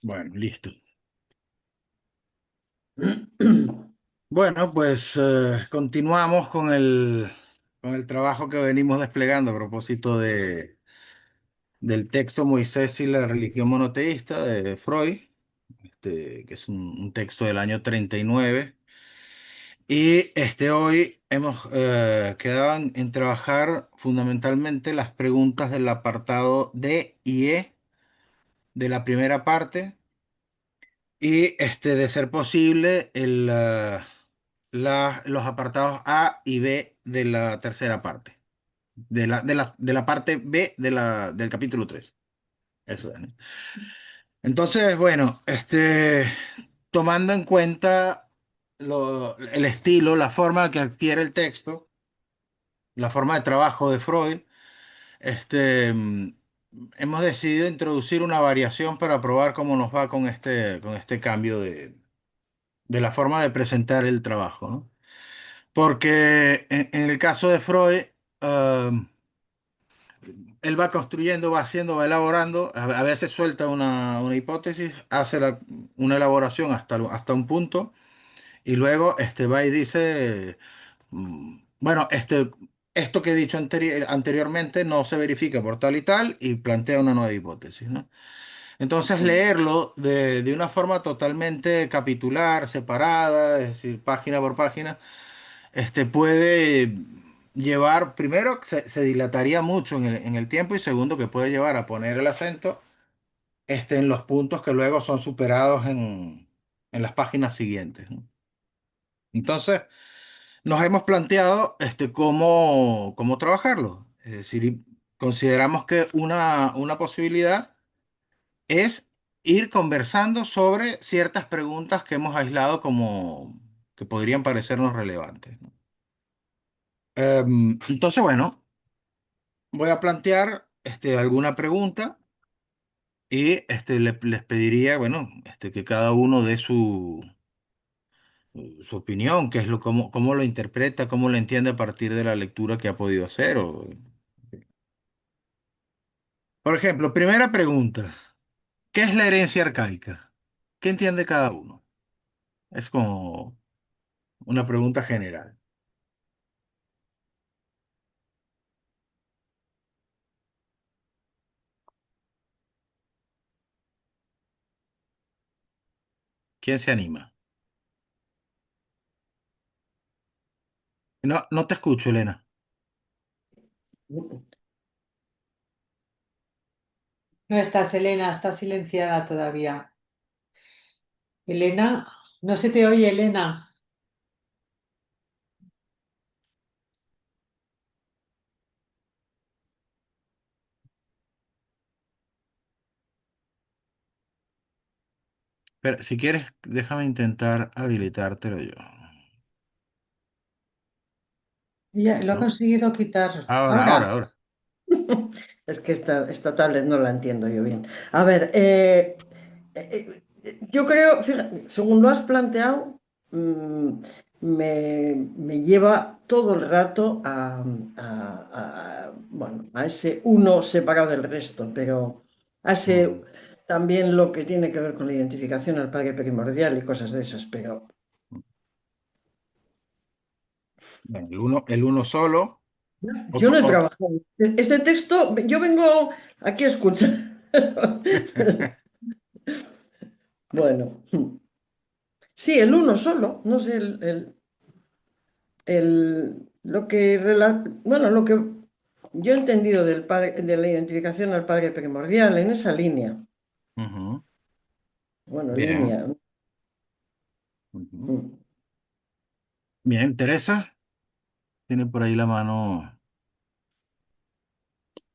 Bueno, listo. Bueno, pues continuamos con el trabajo que venimos desplegando a propósito del texto Moisés y la religión monoteísta de Freud, que es un texto del año 39. Y hoy hemos quedado en trabajar fundamentalmente las preguntas del apartado D y E de la primera parte. Y de ser posible, los apartados A y B de la tercera parte, de la parte B del capítulo 3. Eso es, ¿no? Entonces, bueno, tomando en cuenta el estilo, la forma que adquiere el texto, la forma de trabajo de Freud, este, mm, hemos decidido introducir una variación para probar cómo nos va con este cambio de la forma de presentar el trabajo, ¿no? Porque en el caso de Freud, eh, él va construyendo, va haciendo, va elaborando, a veces suelta una hipótesis, hace una elaboración hasta un punto, y luego va y dice, bueno, esto que he dicho anteriormente no se verifica por tal y tal, y plantea una nueva hipótesis, ¿no? Entonces leerlo de una forma totalmente capitular, separada, es decir, página por página, puede llevar, primero, se dilataría mucho en el tiempo, y segundo, que puede llevar a poner el acento en los puntos que luego son superados en las páginas siguientes, ¿no? Entonces, nos hemos planteado cómo trabajarlo. Es decir, consideramos que una posibilidad es ir conversando sobre ciertas preguntas que hemos aislado como que podrían parecernos relevantes, ¿no? Entonces, bueno, voy a plantear alguna pregunta, y les pediría, bueno, que cada uno dé su opinión, qué es cómo lo interpreta, cómo lo entiende a partir de la lectura que ha podido hacer. Por ejemplo, primera pregunta, ¿qué es la herencia arcaica? ¿Qué entiende cada uno? Es como una pregunta general. ¿Quién se anima? No, no te escucho, Elena. No estás, Elena, está silenciada todavía. Elena, no se te oye, Elena. Pero si quieres, déjame intentar habilitártelo yo. Ya, lo ha ¿No? conseguido quitar. Ahora, Ahora, ahora, ahora. Es que esta tablet no la entiendo yo bien. A ver, yo creo, según lo has planteado, me lleva todo el rato bueno, a ese uno separado del resto, pero a ese Ujú. también lo que tiene que ver con la identificación al padre primordial y cosas de esas, pero Bueno, el uno solo. O, yo no he o- trabajado. Este texto, yo vengo aquí a escuchar. Bueno. Sí, el uno solo, no sé, lo que, bueno, lo que yo he entendido del padre, de la identificación al padre primordial en esa línea, Ujú. bueno, Bien. línea. Ujú. Mm. Bien, Teresa, tiene por ahí la mano.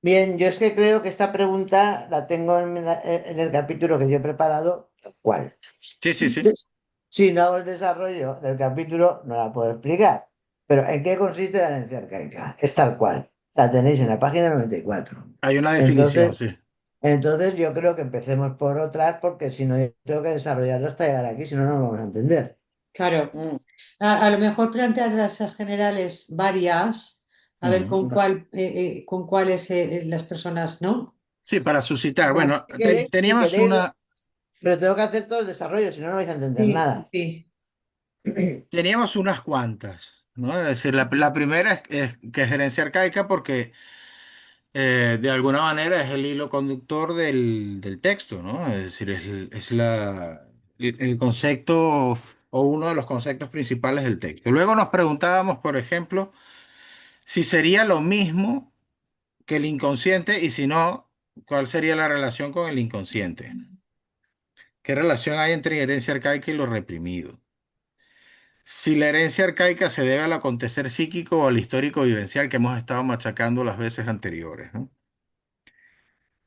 Bien, yo es que creo que esta pregunta la tengo en el capítulo que yo he preparado, tal cual. Sí, sí, sí. Entonces, si no hago el desarrollo del capítulo, no la puedo explicar. Pero ¿en qué consiste la herencia arcaica? Es tal cual. La tenéis en la página 94. Hay una definición, Entonces, sí. entonces yo creo que empecemos por otras, porque si no, yo tengo que desarrollarlo hasta llegar aquí, si no, no lo vamos a entender. claro. Mm. A lo mejor plantear esas generales varias, a ver Ujú. con cuáles las personas, ¿no? Sí, para suscitar. Bueno, Bueno, si queréis, teníamos una. Pero tengo que hacer todo el desarrollo, si no, no vais a entender Sí, nada. sí. Teníamos unas cuantas, ¿no? Es decir, la primera que es herencia arcaica porque de alguna manera es el hilo conductor del texto, ¿no? Es decir, el concepto o uno de los conceptos principales del texto. Luego nos preguntábamos, por ejemplo, si sería lo mismo que el inconsciente y si no, ¿cuál sería la relación con el inconsciente? ¿Qué relación hay entre herencia arcaica y lo reprimido? Si la herencia arcaica se debe al acontecer psíquico o al histórico vivencial que hemos estado machacando las veces anteriores, ¿no?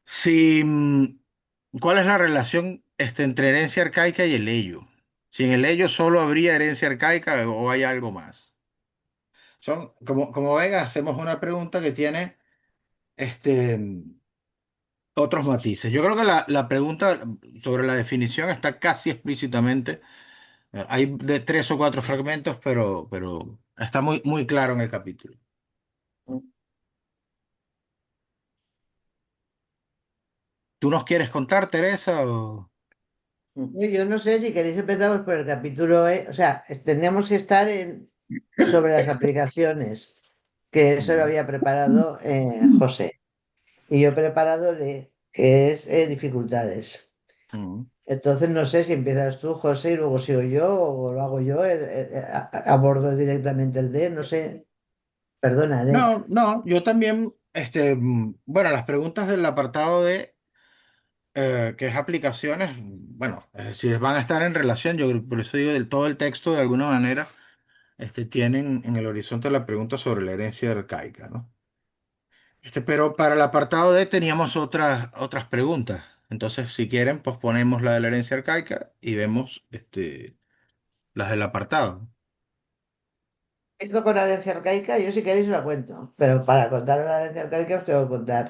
Si, ¿cuál es la relación entre herencia arcaica y el ello? Si en el ello solo habría herencia arcaica o hay algo más. Como ven, hacemos una pregunta que tiene este, otros matices. Yo creo que la pregunta sobre la definición está casi explícitamente. Hay de tres o cuatro fragmentos, pero está muy claro en el capítulo. ¿Tú nos quieres contar, Teresa? Yo no sé si queréis empezamos por el capítulo, o sea, tendríamos que estar sobre las aplicaciones, que eso lo Mm, había preparado José. Y yo he preparado que es dificultades. mm. Entonces no sé si empiezas tú, José, y luego sigo yo, o lo hago yo, abordo directamente el D, no sé. Perdona, D. No, no, yo también, bueno, las preguntas del apartado de, que es aplicaciones, bueno, es decir, van a estar en relación, por eso digo, del todo el texto de alguna manera, tienen en el horizonte la pregunta sobre la herencia arcaica, ¿no? Pero para el apartado D teníamos otras preguntas. Entonces, si quieren, posponemos la de la herencia arcaica y vemos las del apartado. Esto con la herencia arcaica, yo si queréis os la cuento, pero para contar la herencia arcaica os tengo que contar,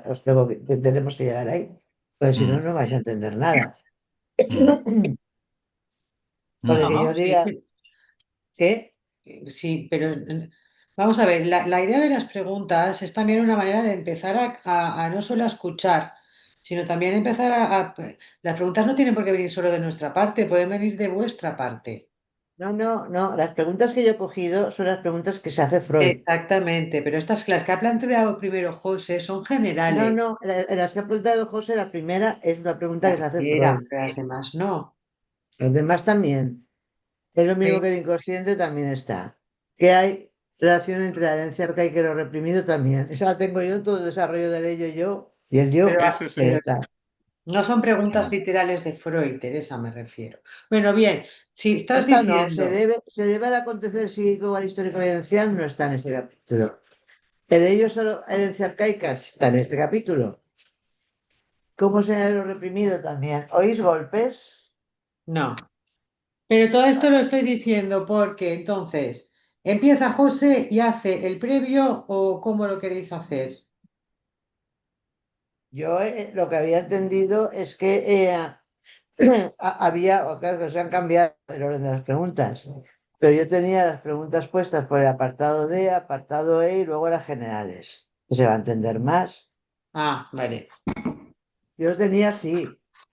tenemos que llegar ahí, pues si no, Mm, no vais a entender nada. mm, Porque que ujú. yo No, diga sí, que, sí, pero vamos a ver, la idea de las preguntas es también una manera de empezar a no solo a escuchar, sino también empezar Las preguntas no tienen por qué venir solo de nuestra parte, pueden venir de vuestra parte. no, las preguntas que yo he cogido son las preguntas que se hace Freud. Exactamente, pero estas las que ha planteado primero José son generales. No, en las que ha preguntado José, la primera es una pregunta que La se hace primera, Freud. pero las demás no. Los demás también. Es lo mismo Sí. que el inconsciente también está. Que hay relación entre la herencia arcaica y lo reprimido también. Esa la tengo yo, todo el desarrollo del ello yo y el yo. Pero, Sí, sí, sí. pero Está. no son preguntas Sí. literales de Freud, Teresa, me refiero. Bueno, bien, si estás Esta no, diciendo, se debe al acontecer psíquico o al histórico evidencial, no está en este capítulo. El ello solo herencia arcaica está en este capítulo. ¿Cómo se ha lo reprimido también? ¿Oís golpes? no. Pero todo esto lo estoy diciendo porque entonces empieza José y hace el previo o cómo lo queréis hacer. Yo lo que había entendido es que había, o claro que se han cambiado el orden de las preguntas, pero yo tenía las preguntas puestas por el apartado D, apartado E y luego las generales. Se va a entender más. Ah, vale. Yo los tenía así.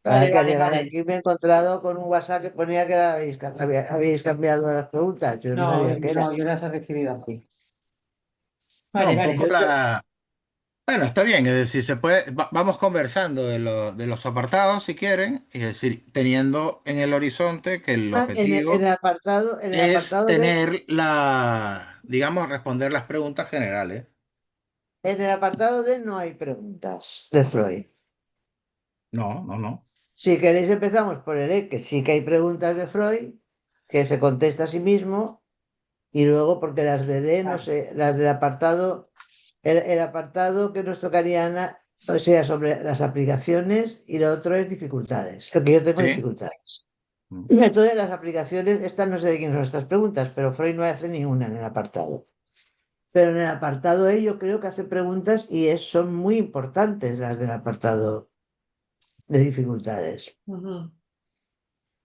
Ahora Vale, que al vale, llegar vale. aquí me he encontrado con un WhatsApp que ponía que habíais cambiado las preguntas. Yo no No, sabía qué era. no, yo las he recibido así. No, Vale, un vale. poco Bueno, está bien, es decir, vamos conversando de los apartados si quieren, es decir, teniendo en el horizonte que el En objetivo en el es apartado B, tener digamos, responder las preguntas generales. en el apartado D no hay preguntas de Freud. No, no, no. Si queréis empezamos por el E, que sí que hay preguntas de Freud, que se contesta a sí mismo, y luego porque las de D, no sé, las del apartado, el apartado que nos tocaría, o sea, sobre las aplicaciones y lo otro es dificultades, porque yo tengo Sí. dificultades. Mm. Y entonces las aplicaciones, estas no sé de quién son estas preguntas, pero Freud no hace ninguna en el apartado. Pero en el apartado E yo creo que hace preguntas y son muy importantes las del apartado de dificultades. Ujú.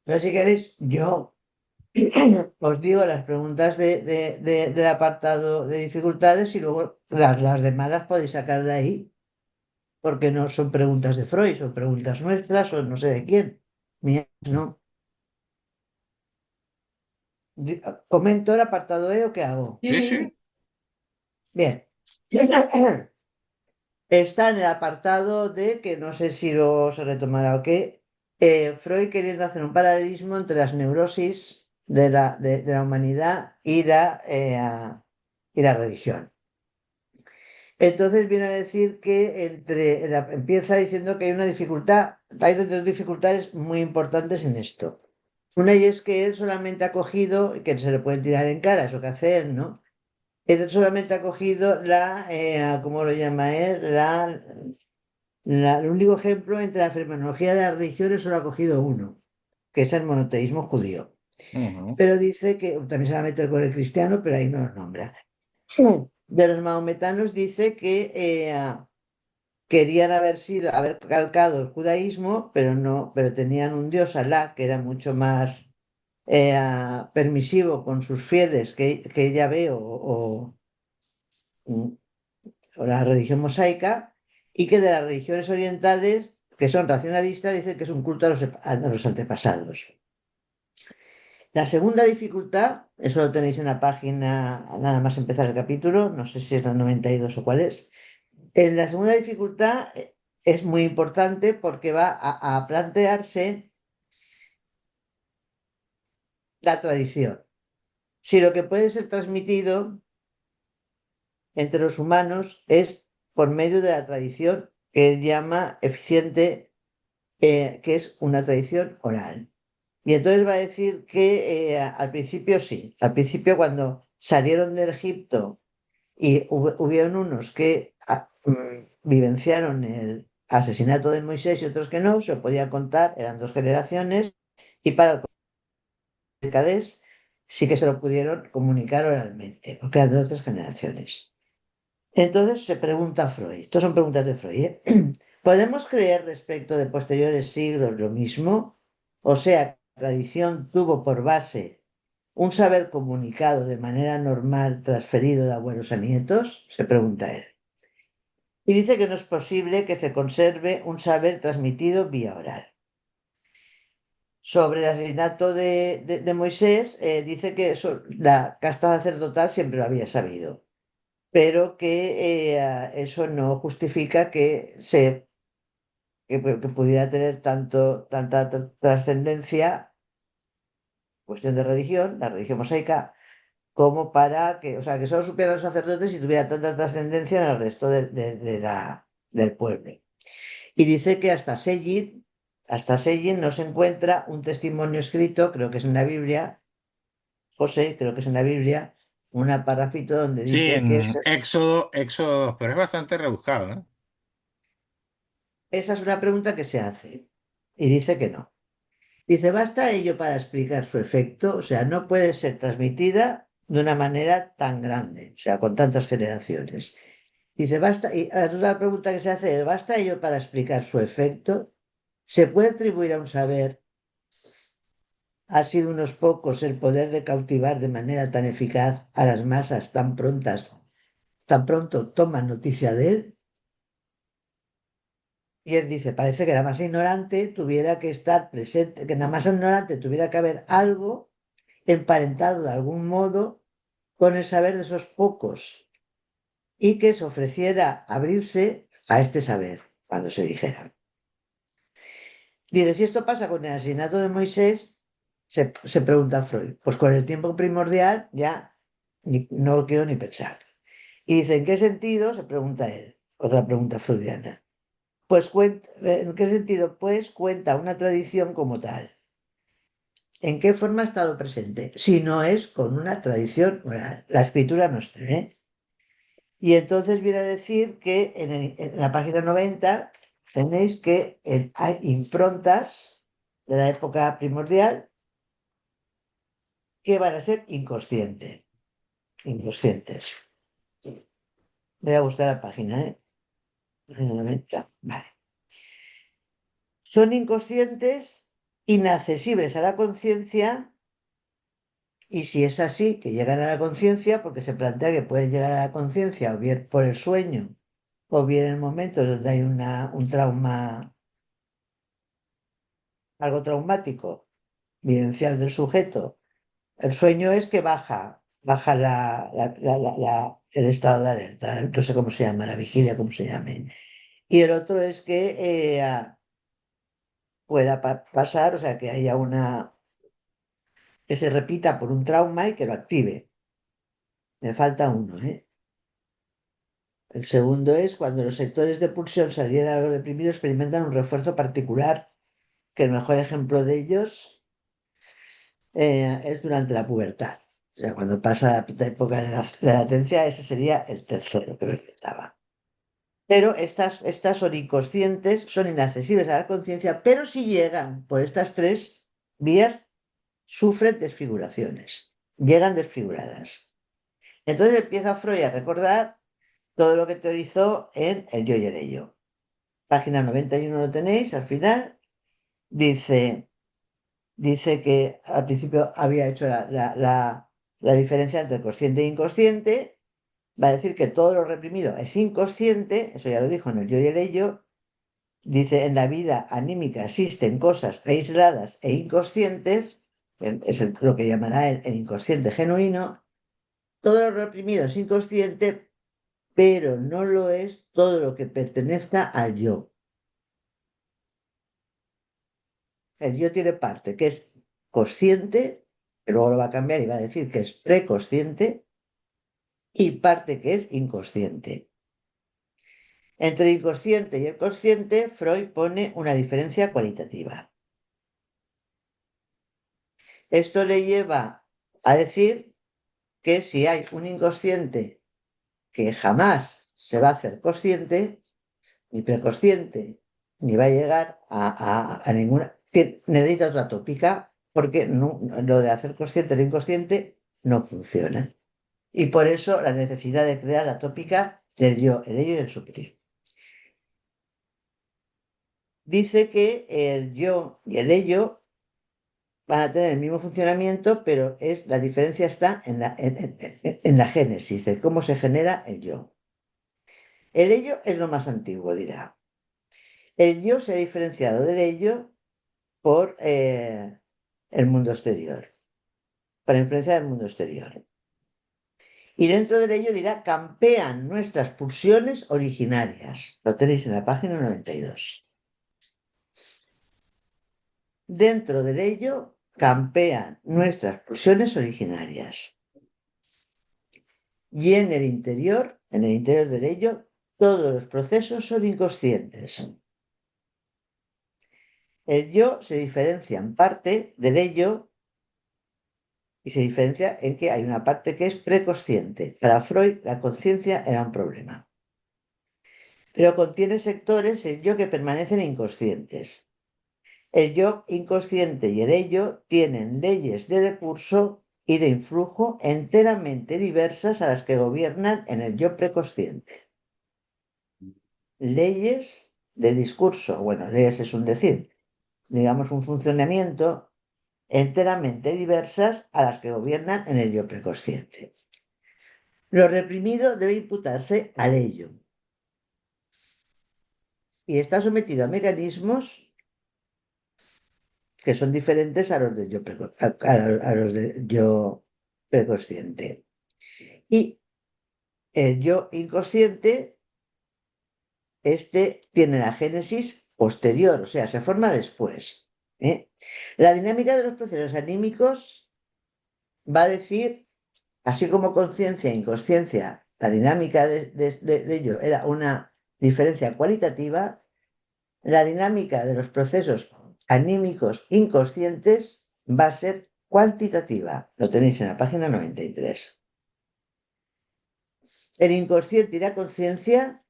Pero si queréis, yo os digo las preguntas del apartado de dificultades y luego las demás las podéis sacar de ahí, porque no son preguntas de Freud, son preguntas nuestras o no sé de quién. No. ¿Comento el apartado E o qué hago? Sí, Sí, sí, sí. Bien. Está en el apartado de, que no sé si luego se retomará o qué, Freud queriendo hacer un paralelismo entre las neurosis de la humanidad y la religión. Entonces viene a decir que empieza diciendo que hay una dificultad, hay dos dificultades muy importantes en esto. Una y es que él solamente ha cogido, que se le puede tirar en cara, eso que hace él, ¿no? Él solamente ha cogido ¿cómo lo llama él? El único ejemplo entre la fenomenología de las religiones solo ha cogido uno, que es el monoteísmo judío. Ujú. Pero dice que también se va a meter con el cristiano, pero ahí no lo nombra. Sí. De los mahometanos dice que querían haber calcado el judaísmo, pero no, pero tenían un dios Alá que era mucho más permisivo con sus fieles que Yahvé o la religión mosaica, y que de las religiones orientales, que son racionalistas, dicen que es un culto a los antepasados. La segunda dificultad, eso lo tenéis en la página, nada más empezar el capítulo, no sé si es la 92 o cuál es. La segunda dificultad es muy importante porque va a plantearse la tradición. Si lo que puede ser transmitido entre los humanos es por medio de la tradición que él llama eficiente, que es una tradición oral. Y entonces va a decir que al principio sí, al principio cuando salieron del Egipto y hubieron unos que vivenciaron el asesinato de Moisés y otros que no, se podía contar, eran dos generaciones, y para el Cadés sí que se lo pudieron comunicar oralmente, porque eran de otras generaciones. Entonces se pregunta Freud, estas son preguntas de Freud, ¿eh? ¿Podemos creer respecto de posteriores siglos lo mismo? O sea, la tradición tuvo por base un saber comunicado de manera normal transferido de abuelos a nietos, se pregunta él. Y dice que no es posible que se conserve un saber transmitido vía oral. Sobre el asesinato de Moisés, dice que la casta sacerdotal siempre lo había sabido, pero que eso no justifica que pudiera tener tanta trascendencia, cuestión de religión, la religión mosaica, como para que, o sea, que solo supieran los sacerdotes y tuviera tanta trascendencia en el resto del pueblo. Y dice que hasta Seyit no se encuentra un testimonio escrito, creo que es en la Biblia, José, creo que es en la Biblia, un parrafito donde Sí, dice que en Éxodo 2, pero es bastante rebuscado, ¿eh? esa es una pregunta que se hace. Y dice que no. Dice, ¿basta ello para explicar su efecto? O sea, no puede ser transmitida de una manera tan grande, o sea, con tantas generaciones. Dice, basta, y otra pregunta que se hace es, ¿basta ello para explicar su efecto? ¿Se puede atribuir a un saber, ha sido unos pocos, el poder de cautivar de manera tan eficaz a las masas tan pronto toman noticia de él? Y él dice, parece que la masa ignorante tuviera que estar presente, que en la masa ignorante tuviera que haber algo emparentado de algún modo con el saber de esos pocos y que se ofreciera abrirse a este saber cuando se dijera. Dice, si esto pasa con el asesinato de Moisés, se pregunta Freud, pues con el tiempo primordial ya no lo quiero ni pensar. Y dice, ¿en qué sentido? Se pregunta él, otra pregunta freudiana. Pues ¿en qué sentido? Pues cuenta una tradición como tal. ¿En qué forma ha estado presente? Si no es con una tradición oral, la escritura nuestra, ¿eh? Y entonces viene a decir que en la página 90 tenéis que hay improntas de la época primordial que van a ser inconscientes. Voy a buscar la página, ¿eh? Página 90, vale. Son inconscientes, inaccesibles a la conciencia, y si es así, que llegan a la conciencia, porque se plantea que pueden llegar a la conciencia o bien por el sueño, o bien en momentos donde hay un trauma algo traumático, vivencial del sujeto. El sueño es que baja el estado de alerta, no sé cómo se llama, la vigilia, cómo se llame. Y el otro es que pueda pasar, o sea, que haya que se repita por un trauma y que lo active. Me falta uno, ¿eh? El segundo es cuando los sectores de pulsión se adhieren a los reprimidos experimentan un refuerzo particular, que el mejor ejemplo de ellos es durante la pubertad. O sea, cuando pasa la época de la latencia, ese sería el tercero que me faltaba. Pero estas son inconscientes, son inaccesibles a la conciencia, pero si llegan por estas tres vías, sufren desfiguraciones, llegan desfiguradas. Entonces empieza Freud a recordar todo lo que teorizó en El yo y el ello. Página 91 lo tenéis, al final dice, dice que al principio había hecho la diferencia entre consciente e inconsciente, va a decir que todo lo reprimido es inconsciente, eso ya lo dijo en El yo y el ello, dice, en la vida anímica existen cosas aisladas e inconscientes, es lo que llamará el inconsciente genuino, todo lo reprimido es inconsciente, pero no lo es todo lo que pertenezca al yo. El yo tiene parte que es consciente, que luego lo va a cambiar y va a decir que es preconsciente, y parte que es inconsciente. Entre el inconsciente y el consciente, Freud pone una diferencia cualitativa. Esto le lleva a decir que si hay un inconsciente que jamás se va a hacer consciente, ni preconsciente, ni va a llegar a ninguna, que necesita otra tópica, porque lo de hacer consciente lo inconsciente no funciona. Y por eso la necesidad de crear la tópica del yo, el ello y el superior. Dice que el yo y el ello van a tener el mismo funcionamiento, pero la diferencia está en la génesis, de cómo se genera el yo. El ello es lo más antiguo, dirá. El yo se ha diferenciado del ello por el mundo exterior, para influenciar el mundo exterior. Y dentro de ello dirá, campean nuestras pulsiones originarias. Lo tenéis en la página 92. Dentro de ello campean nuestras pulsiones originarias. Y en el interior de ello, todos los procesos son inconscientes. El yo se diferencia en parte del ello y se diferencia en que hay una parte que es preconsciente. Para Freud, la conciencia era un problema. Pero contiene sectores el yo que permanecen inconscientes. El yo inconsciente y el ello tienen leyes de decurso y de influjo enteramente diversas a las que gobiernan en el yo preconsciente. Leyes de discurso, bueno, leyes es un decir, digamos un funcionamiento enteramente diversas a las que gobiernan en el yo preconsciente. Lo reprimido debe imputarse al ello y está sometido a mecanismos que son diferentes a los del yo, a los del yo preconsciente. Y el yo inconsciente, tiene la génesis posterior, o sea, se forma después. La dinámica de los procesos anímicos va a decir, así como conciencia e inconsciencia, la dinámica de ello era una diferencia cualitativa, la dinámica de los procesos anímicos inconscientes va a ser cuantitativa. Lo tenéis en la página 93. El inconsciente y la conciencia,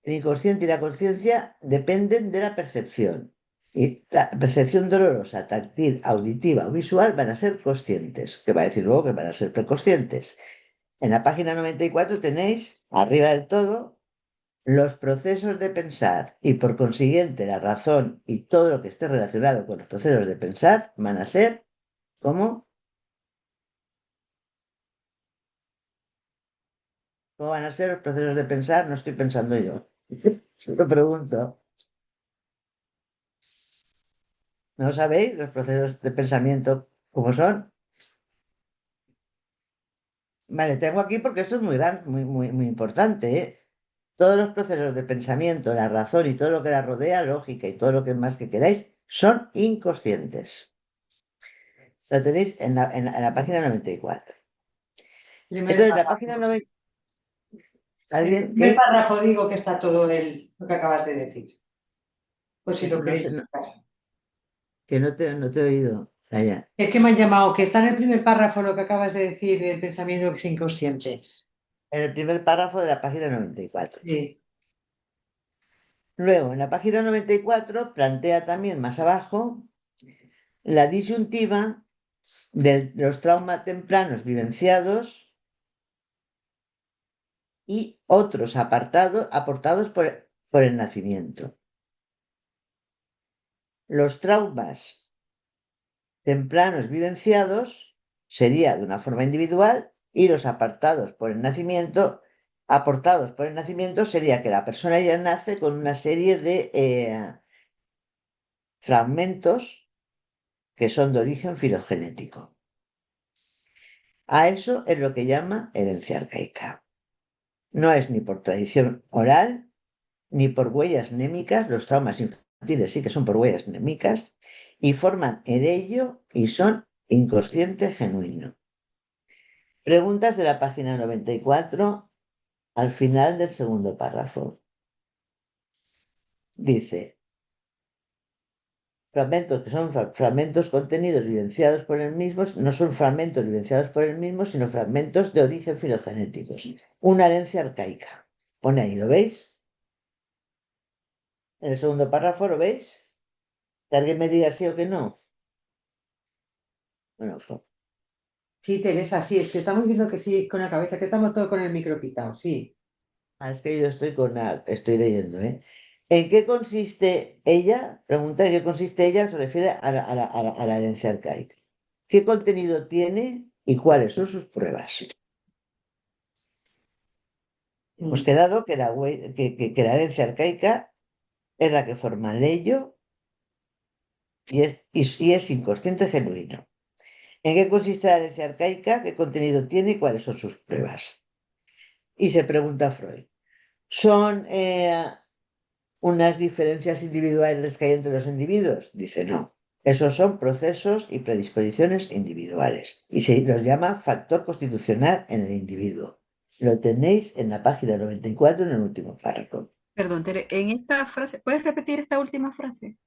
el inconsciente y la conciencia dependen de la percepción. Y la percepción dolorosa, táctil, auditiva o visual van a ser conscientes, que va a decir luego que van a ser preconscientes. En la página 94 tenéis, arriba del todo, los procesos de pensar y por consiguiente la razón y todo lo que esté relacionado con los procesos de pensar van a ser, ¿cómo? ¿Cómo van a ser los procesos de pensar? No estoy pensando yo. Lo pregunto. ¿No sabéis los procesos de pensamiento cómo son? Vale, tengo aquí porque esto es muy grande, muy importante, ¿eh? Todos los procesos de pensamiento, la razón y todo lo que la rodea, lógica y todo lo que más que queráis, son inconscientes. Lo tenéis en la página 94. Primer Entonces, la página párrafo. 90, En el ¿alguien primer qué? párrafo digo que está todo lo que acabas de decir. Pues si lo No sé, queréis buscar. que no te he oído. Allá. Es que me han llamado, que está en el primer párrafo lo que acabas de decir del pensamiento que es inconsciente. En el primer párrafo de la página 94. Sí. Luego, en la página 94 plantea también más abajo la disyuntiva de los traumas tempranos vivenciados y otros aportados por el nacimiento. Los traumas tempranos vivenciados sería de una forma individual y los aportados por el nacimiento sería que la persona ya nace con una serie de fragmentos que son de origen filogenético. A eso es lo que llama herencia arcaica. No es ni por tradición oral, ni por huellas némicas, los traumas infantiles sí que son por huellas némicas, y forman ello y son inconsciente genuino. Preguntas de la página 94 al final del segundo párrafo. Dice, fragmentos que son fragmentos contenidos vivenciados por el mismo, no son fragmentos vivenciados por el mismo, sino fragmentos de origen filogenéticos. Una herencia arcaica. Pone ahí, ¿lo veis? En el segundo párrafo, ¿lo veis? Que alguien me diga sí o que no. Bueno, pues, Sí, Teresa, sí, es que estamos viendo que sí con la cabeza, que estamos todos con el micro quitado, sí. es que yo estoy leyendo, ¿eh? ¿En qué consiste ella? Pregunta en qué consiste ella, se refiere a la herencia arcaica. ¿Qué contenido tiene y cuáles son sus pruebas? Hemos Mm. quedado que la herencia arcaica es la que forma el ello y es inconsciente genuino. ¿En qué consiste la herencia arcaica? ¿Qué contenido tiene y cuáles son sus pruebas? Y se pregunta Freud. ¿Son unas diferencias individuales que hay entre los individuos? Dice no. Esos son procesos y predisposiciones individuales y se los llama factor constitucional en el individuo. Lo tenéis en la página 94 en el último párrafo. Perdón, Tere, en esta frase, ¿puedes repetir esta última frase?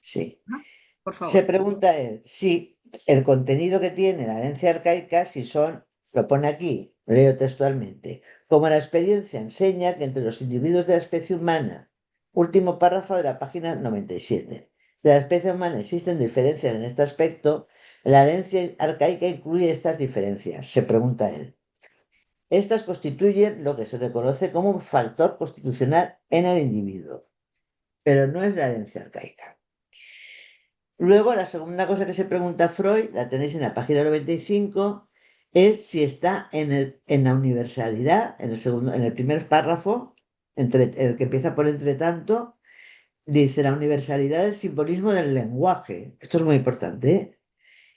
Sí. Ajá, por Se favor. pregunta él si el contenido que tiene la herencia arcaica, si son, lo pone aquí, leo textualmente, como la experiencia enseña que entre los individuos de la especie humana, último párrafo de la página 97, de la especie humana existen diferencias en este aspecto, la herencia arcaica incluye estas diferencias, se pregunta él. Estas constituyen lo que se reconoce como un factor constitucional en el individuo, pero no es la herencia arcaica. Luego, la segunda cosa que se pregunta Freud, la tenéis en la página 95, es si está en la universalidad, en el primer párrafo, el que empieza por entre tanto, dice la universalidad del simbolismo del lenguaje. Esto es muy importante, ¿eh?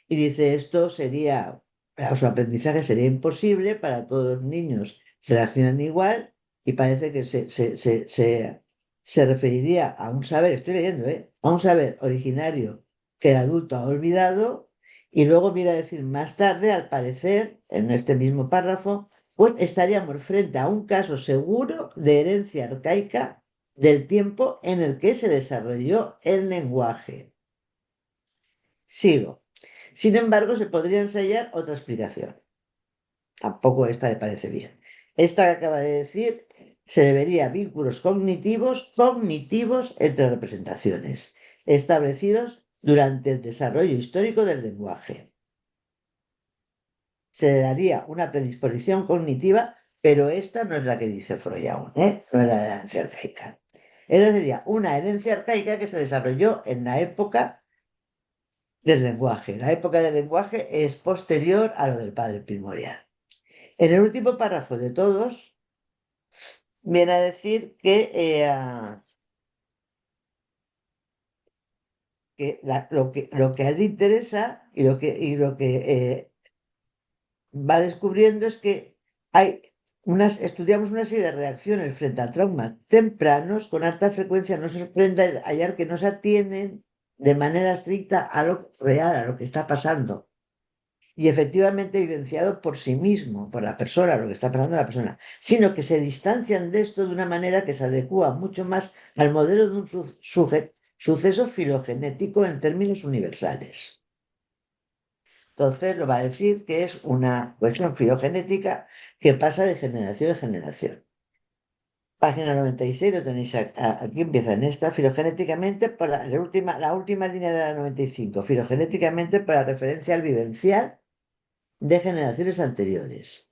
Y dice, su aprendizaje sería imposible para todos los niños, reaccionan igual y parece que se referiría a un saber, estoy leyendo, ¿eh? A un saber originario que el adulto ha olvidado y luego viene a decir más tarde, al parecer, en este mismo párrafo, pues estaríamos frente a un caso seguro de herencia arcaica del tiempo en el que se desarrolló el lenguaje. Sigo. Sin embargo, se podría ensayar otra explicación. Tampoco esta le parece bien. Esta que acaba de decir, se debería a vínculos cognitivos entre representaciones, establecidos durante el desarrollo histórico del lenguaje. Se le daría una predisposición cognitiva, pero esta no es la que dice Freud aún, ¿eh? No es la herencia arcaica. Esa sería una herencia arcaica que se desarrolló en la época del lenguaje. La época del lenguaje es posterior a lo del padre primordial. En el último párrafo de todos viene a decir que lo que a él le interesa y lo que va descubriendo es que estudiamos una serie de reacciones frente a traumas tempranos. Con alta frecuencia nos sorprende hallar que no se atienden de manera estricta a lo real, a lo que está pasando. Y efectivamente vivenciado por sí mismo, por la persona, lo que está pasando a la persona, sino que se distancian de esto de una manera que se adecua mucho más al modelo de un suceso filogenético en términos universales. Entonces lo va a decir que es una cuestión filogenética que pasa de generación en generación. Página 96, lo tenéis aquí, empieza en esta, filogenéticamente, la última línea de la 95, filogenéticamente para referencia al vivencial de generaciones anteriores.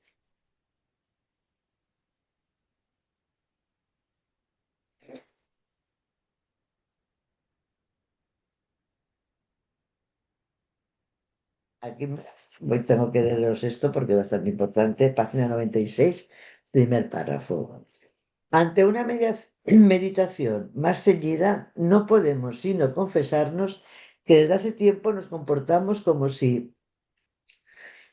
Aquí tengo que leeros esto porque es bastante importante. Página 96, primer párrafo. Ante una meditación más ceñida, no podemos sino confesarnos que desde hace tiempo nos comportamos como si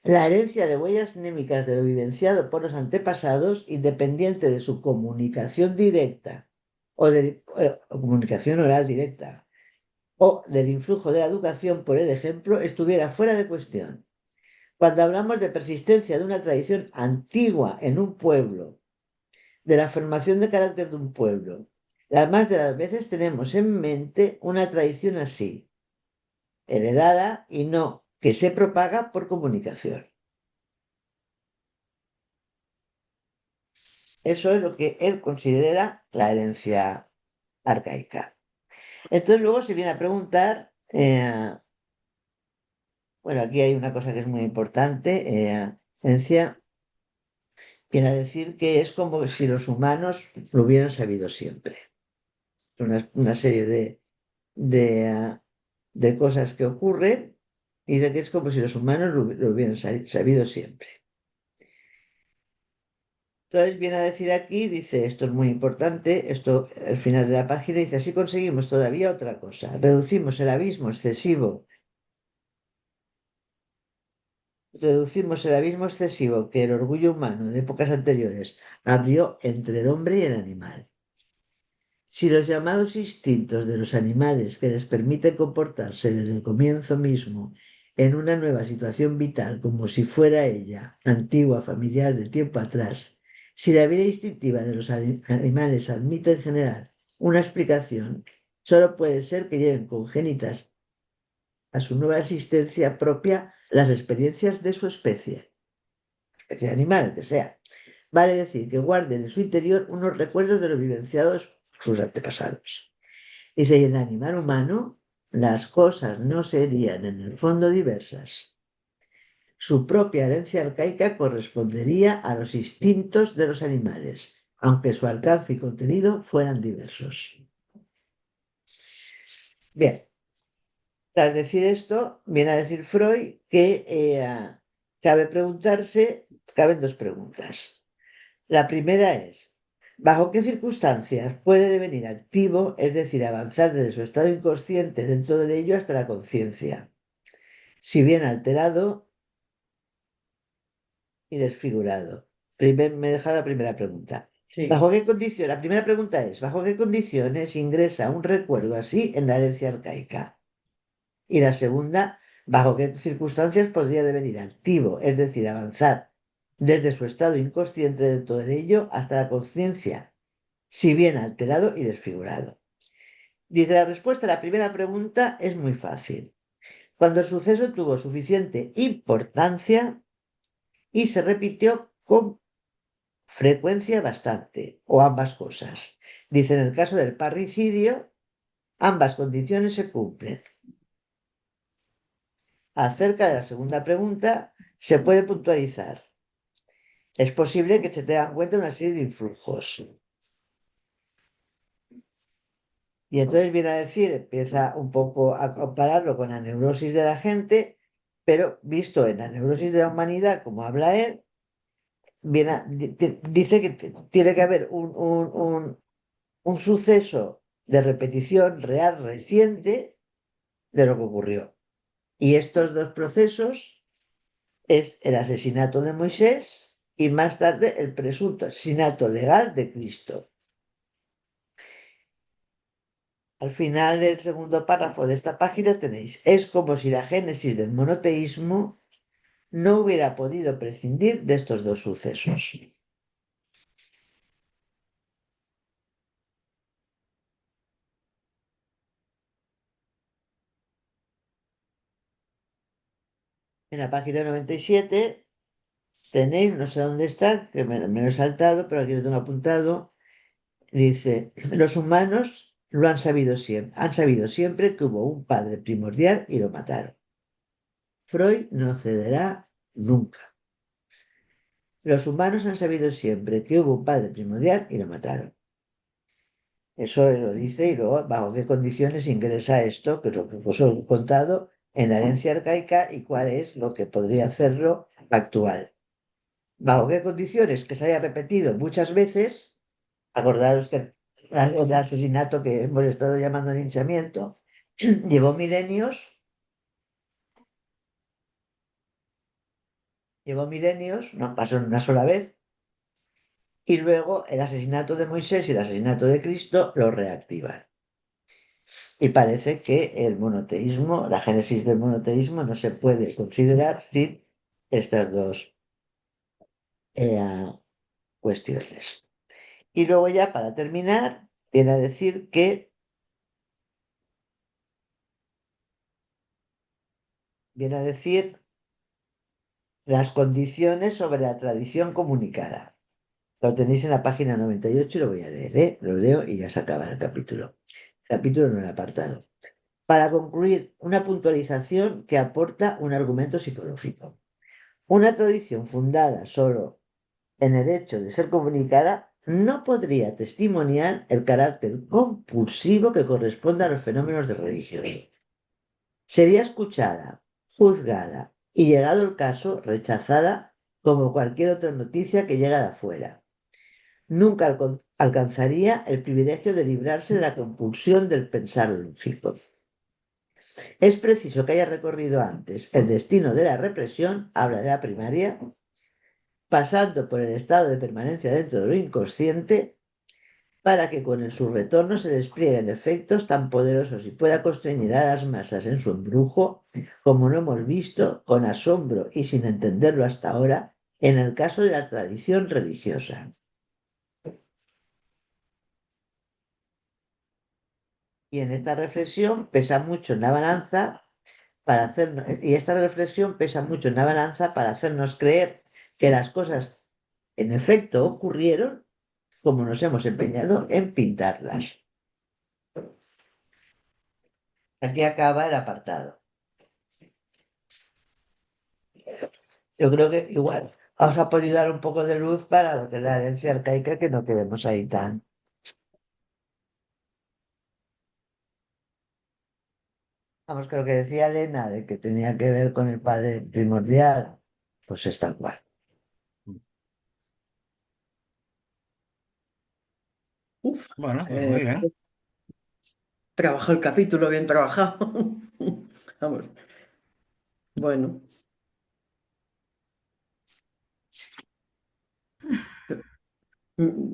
la herencia de huellas anémicas de lo vivenciado por los antepasados, independiente de su comunicación directa o comunicación oral directa, o del influjo de la educación por el ejemplo, estuviera fuera de cuestión. Cuando hablamos de persistencia de una tradición antigua en un pueblo, de la formación de carácter de un pueblo, las más de las veces tenemos en mente una tradición así, heredada y no que se propaga por comunicación. Eso es lo que él considera la herencia arcaica. Entonces luego se viene a preguntar, bueno, aquí hay una cosa que es muy importante, herencia viene a decir que es como si los humanos lo hubieran sabido siempre. Una serie de cosas que ocurren y de que es como si los humanos lo hubieran sabido siempre. Entonces viene a decir aquí, dice, esto es muy importante, esto al final de la página dice, así conseguimos todavía otra cosa, reducimos el abismo excesivo que el orgullo humano de épocas anteriores abrió entre el hombre y el animal. Si los llamados instintos de los animales que les permiten comportarse desde el comienzo mismo en una nueva situación vital como si fuera ella, antigua, familiar de tiempo atrás, si la vida instintiva de los animales admite en general una explicación, solo puede ser que lleven congénitas a su nueva existencia propia las experiencias de su especie animal, que sea. Vale decir que guarden en su interior unos recuerdos de los vivenciados por sus antepasados. Dice, y en el animal humano las cosas no serían en el fondo diversas. Su propia herencia arcaica correspondería a los instintos de los animales, aunque su alcance y contenido fueran diversos. Bien, tras decir esto, viene a decir Freud que caben dos preguntas. La primera es, ¿bajo qué circunstancias puede devenir activo, es decir, avanzar desde su estado inconsciente dentro de ello hasta la conciencia? Si bien alterado y desfigurado. Me deja la primera pregunta. Sí. ¿Bajo qué condición? La primera pregunta es, ¿bajo qué condiciones ingresa un recuerdo así en la herencia arcaica? Y la segunda, ¿bajo qué circunstancias podría devenir activo, es decir, avanzar desde su estado inconsciente dentro de ello hasta la conciencia, si bien alterado y desfigurado? Dice la respuesta a la primera pregunta es muy fácil. Cuando el suceso tuvo suficiente importancia y se repitió con frecuencia bastante, o ambas cosas. Dice, en el caso del parricidio, ambas condiciones se cumplen. Acerca de la segunda pregunta, se puede puntualizar. Es posible que se tenga en cuenta una serie de influjos. Y entonces viene a decir, empieza un poco a compararlo con la neurosis de la gente, pero visto en la neurosis de la humanidad, como habla él, dice que tiene que haber un suceso de repetición real reciente de lo que ocurrió. Y estos dos procesos es el asesinato de Moisés y más tarde el presunto asesinato legal de Cristo. Al final del segundo párrafo de esta página tenéis, es como si la génesis del monoteísmo no hubiera podido prescindir de estos dos sucesos. En la página 97 tenéis, no sé dónde está, que me lo he saltado, pero aquí lo tengo apuntado, dice, los humanos lo han sabido siempre que hubo un padre primordial y lo mataron. Freud no cederá nunca. Los humanos han sabido siempre que hubo un padre primordial y lo mataron. Eso lo dice y luego bajo qué condiciones ingresa esto, que es lo que os he contado en la herencia arcaica y cuál es lo que podría hacerlo actual. Bajo qué condiciones que se haya repetido muchas veces, acordaros que el asesinato que hemos estado llamando linchamiento llevó milenios, no pasó en una sola vez, y luego el asesinato de Moisés y el asesinato de Cristo lo reactivan. Y parece que el monoteísmo, la génesis del monoteísmo no se puede considerar sin estas dos eh, cuestiones. Y luego ya para terminar, viene a decir que, viene a decir las condiciones sobre la tradición comunicada. Lo tenéis en la página 98 y lo voy a leer, ¿eh? Lo leo y ya se acaba el capítulo. Capítulo no el apartado. Para concluir, una puntualización que aporta un argumento psicológico. Una tradición fundada solo en el hecho de ser comunicada no podría testimoniar el carácter compulsivo que corresponde a los fenómenos de religioso. Sería escuchada, juzgada y, llegado el caso, rechazada como cualquier otra noticia que llega de afuera. Nunca alcanzaría el privilegio de librarse de la compulsión del pensar lógico. Es preciso que haya recorrido antes el destino de la represión, habla de la primaria, pasando por el estado de permanencia dentro de lo inconsciente, para que con su retorno se desplieguen efectos tan poderosos y pueda constreñir a las masas en su embrujo, como no hemos visto con asombro y sin entenderlo hasta ahora en el caso de la tradición religiosa. Y en esta reflexión pesa mucho en la balanza para hacernos, y esta reflexión pesa mucho en la balanza para hacernos creer que las cosas en efecto ocurrieron como nos hemos empeñado en pintarlas. Aquí acaba el apartado. Yo creo que igual os ha podido dar un poco de luz para lo que es la herencia arcaica, que no quedemos ahí tan. Vamos, que lo que decía Elena de que tenía que ver con el padre primordial, pues es tal cual. Uf, Bueno, pues muy bien. pues, trabajó el capítulo, bien trabajado. Vamos, bueno. Mm,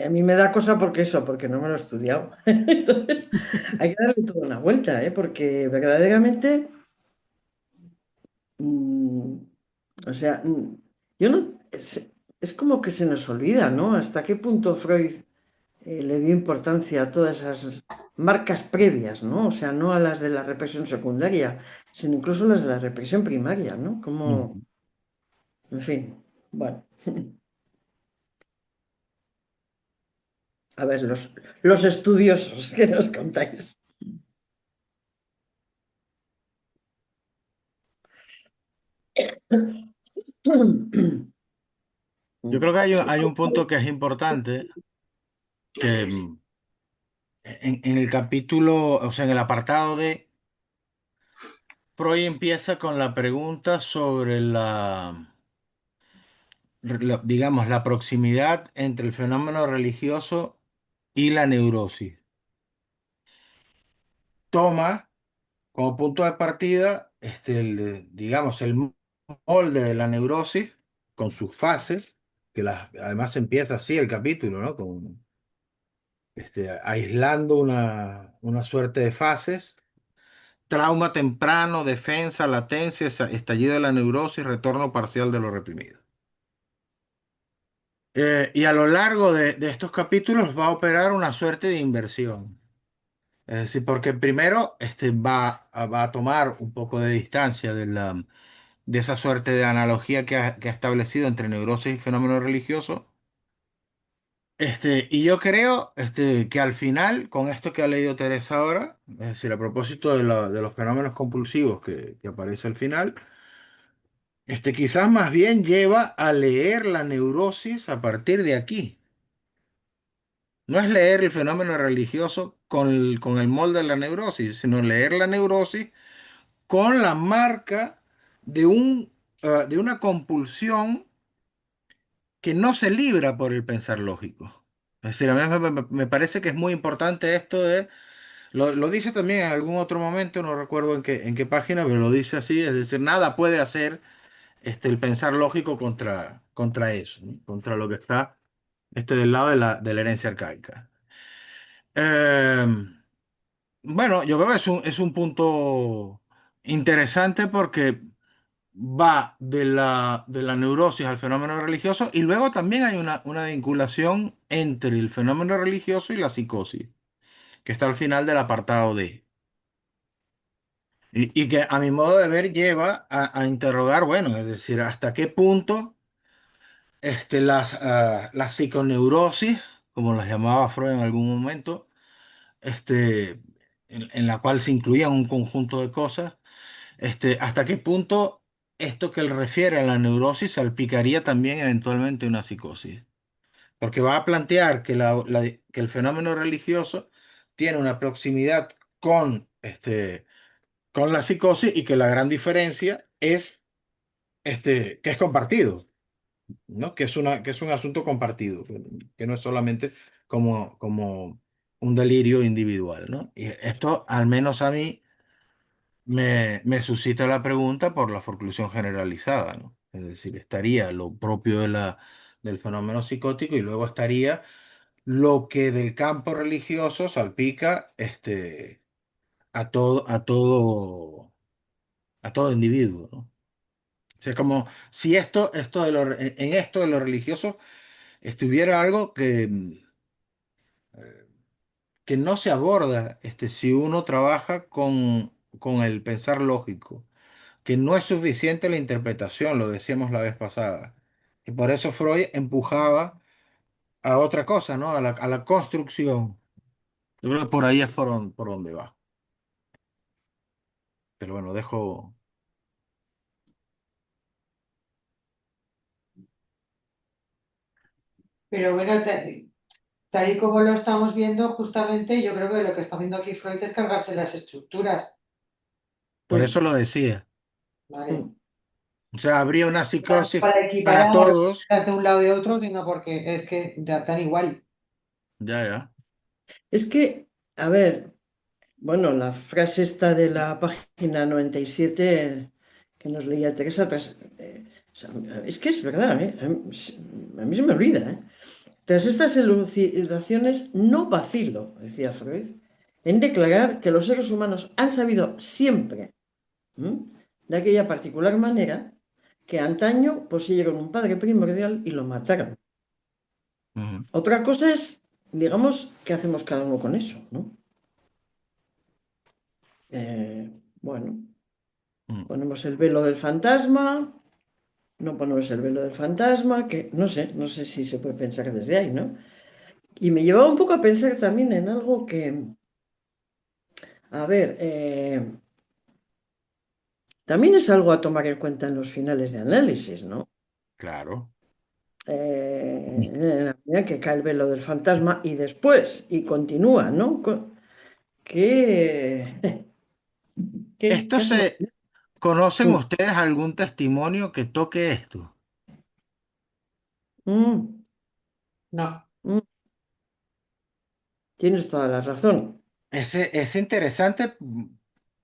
a mí me da cosa porque eso, porque no me lo he estudiado. Entonces, hay que darle toda una vuelta, ¿eh? Porque verdaderamente, mm, o sea, yo no, es como que se nos olvida, ¿no? Hasta qué punto Freud le dio importancia a todas esas marcas previas, ¿no? O sea, no a las de la represión secundaria, sino incluso las de la represión primaria, ¿no? Como, Ujú. en fin, bueno. A ver, los estudiosos que nos contáis. Yo creo que hay un punto que es importante, que en el capítulo, o sea, en el apartado de Freud empieza con la pregunta sobre digamos, la proximidad entre el fenómeno religioso y la neurosis. toma como punto de partida, digamos, el molde de la neurosis con sus fases, además empieza así el capítulo, ¿no? Aislando una suerte de fases: trauma temprano, defensa, latencia, estallido de la neurosis, retorno parcial de lo reprimido. Y a lo largo de estos capítulos va a operar una suerte de inversión. Es decir, porque primero va a tomar un poco de distancia de esa suerte de analogía que ha establecido entre neurosis y fenómeno religioso. Y yo creo que al final, con esto que ha leído Teresa ahora, es decir, a propósito de los fenómenos compulsivos que aparece al final, quizás más bien lleva a leer la neurosis a partir de aquí. No es leer el fenómeno religioso con el molde de la neurosis, sino leer la neurosis con la marca de una compulsión que no se libra por el pensar lógico. Es decir, a mí me parece que es muy importante esto lo dice también en algún otro momento, no recuerdo en qué página, pero lo dice así: es decir, nada puede hacer el pensar lógico contra eso, ¿no? Contra lo que está del lado de la herencia arcaica. Eh, bueno, yo creo que es un punto interesante porque va de la neurosis al fenómeno religioso, y luego también hay una vinculación entre el fenómeno religioso y la psicosis, que está al final del apartado D. Y que a mi modo de ver lleva a interrogar, bueno, es decir, hasta qué punto las psiconeurosis, como las llamaba Freud en algún momento, en la cual se incluía un conjunto de cosas, hasta qué punto esto que él refiere a la neurosis salpicaría también eventualmente una psicosis. Porque va a plantear que el fenómeno religioso tiene una proximidad con la psicosis, y que la gran diferencia es que es compartido, ¿no? Que es un asunto compartido, que no es solamente como un delirio individual, ¿no? Y esto, al menos a mí, me suscita la pregunta por la forclusión generalizada, ¿no? Es decir, estaría lo propio del fenómeno psicótico, y luego estaría lo que del campo religioso salpica a todo, a todo, a todo individuo, ¿no? O sea, como si en esto de lo religioso estuviera algo que no se aborda si uno trabaja con el pensar lógico, que no es suficiente la interpretación, lo decíamos la vez pasada. Y por eso Freud empujaba a otra cosa, ¿no? A la construcción. Yo creo que por ahí es por donde va. Pero bueno, dejo. Pero bueno, tal y como lo estamos viendo, justamente yo creo que lo que está haciendo aquí Freud es cargarse las estructuras. Por eso lo decía. ¿Vale? O sea, habría una psicosis Para para equiparar todos. las de un lado de otro, sino porque es que dan igual. Ya, ya. Es que, a ver, bueno, la frase esta de la página 97 que nos leía Teresa, o sea, es que es verdad, ¿eh? A mí se me olvida, ¿eh? Tras estas elucidaciones, no vacilo, decía Freud, en declarar que los seres humanos han sabido siempre, ¿m?, de aquella particular manera, que antaño poseyeron un padre primordial y lo mataron. Ujú, Otra cosa es, digamos, qué hacemos cada uno con eso, ¿no? Bueno, ujú. ponemos el velo del fantasma, no ponemos el velo del fantasma, que no sé si se puede pensar desde ahí, ¿no? Y me llevaba un poco a pensar también en algo que, a ver, también es algo a tomar en cuenta en los finales de análisis, ¿no? Claro. En la medida que cae el velo del fantasma y después, y continúa, ¿no? ¿Qué, qué, ¿Esto qué hacemos? conocen Mm, ustedes algún testimonio que toque esto? mm, No. mm. Tienes toda la razón. es interesante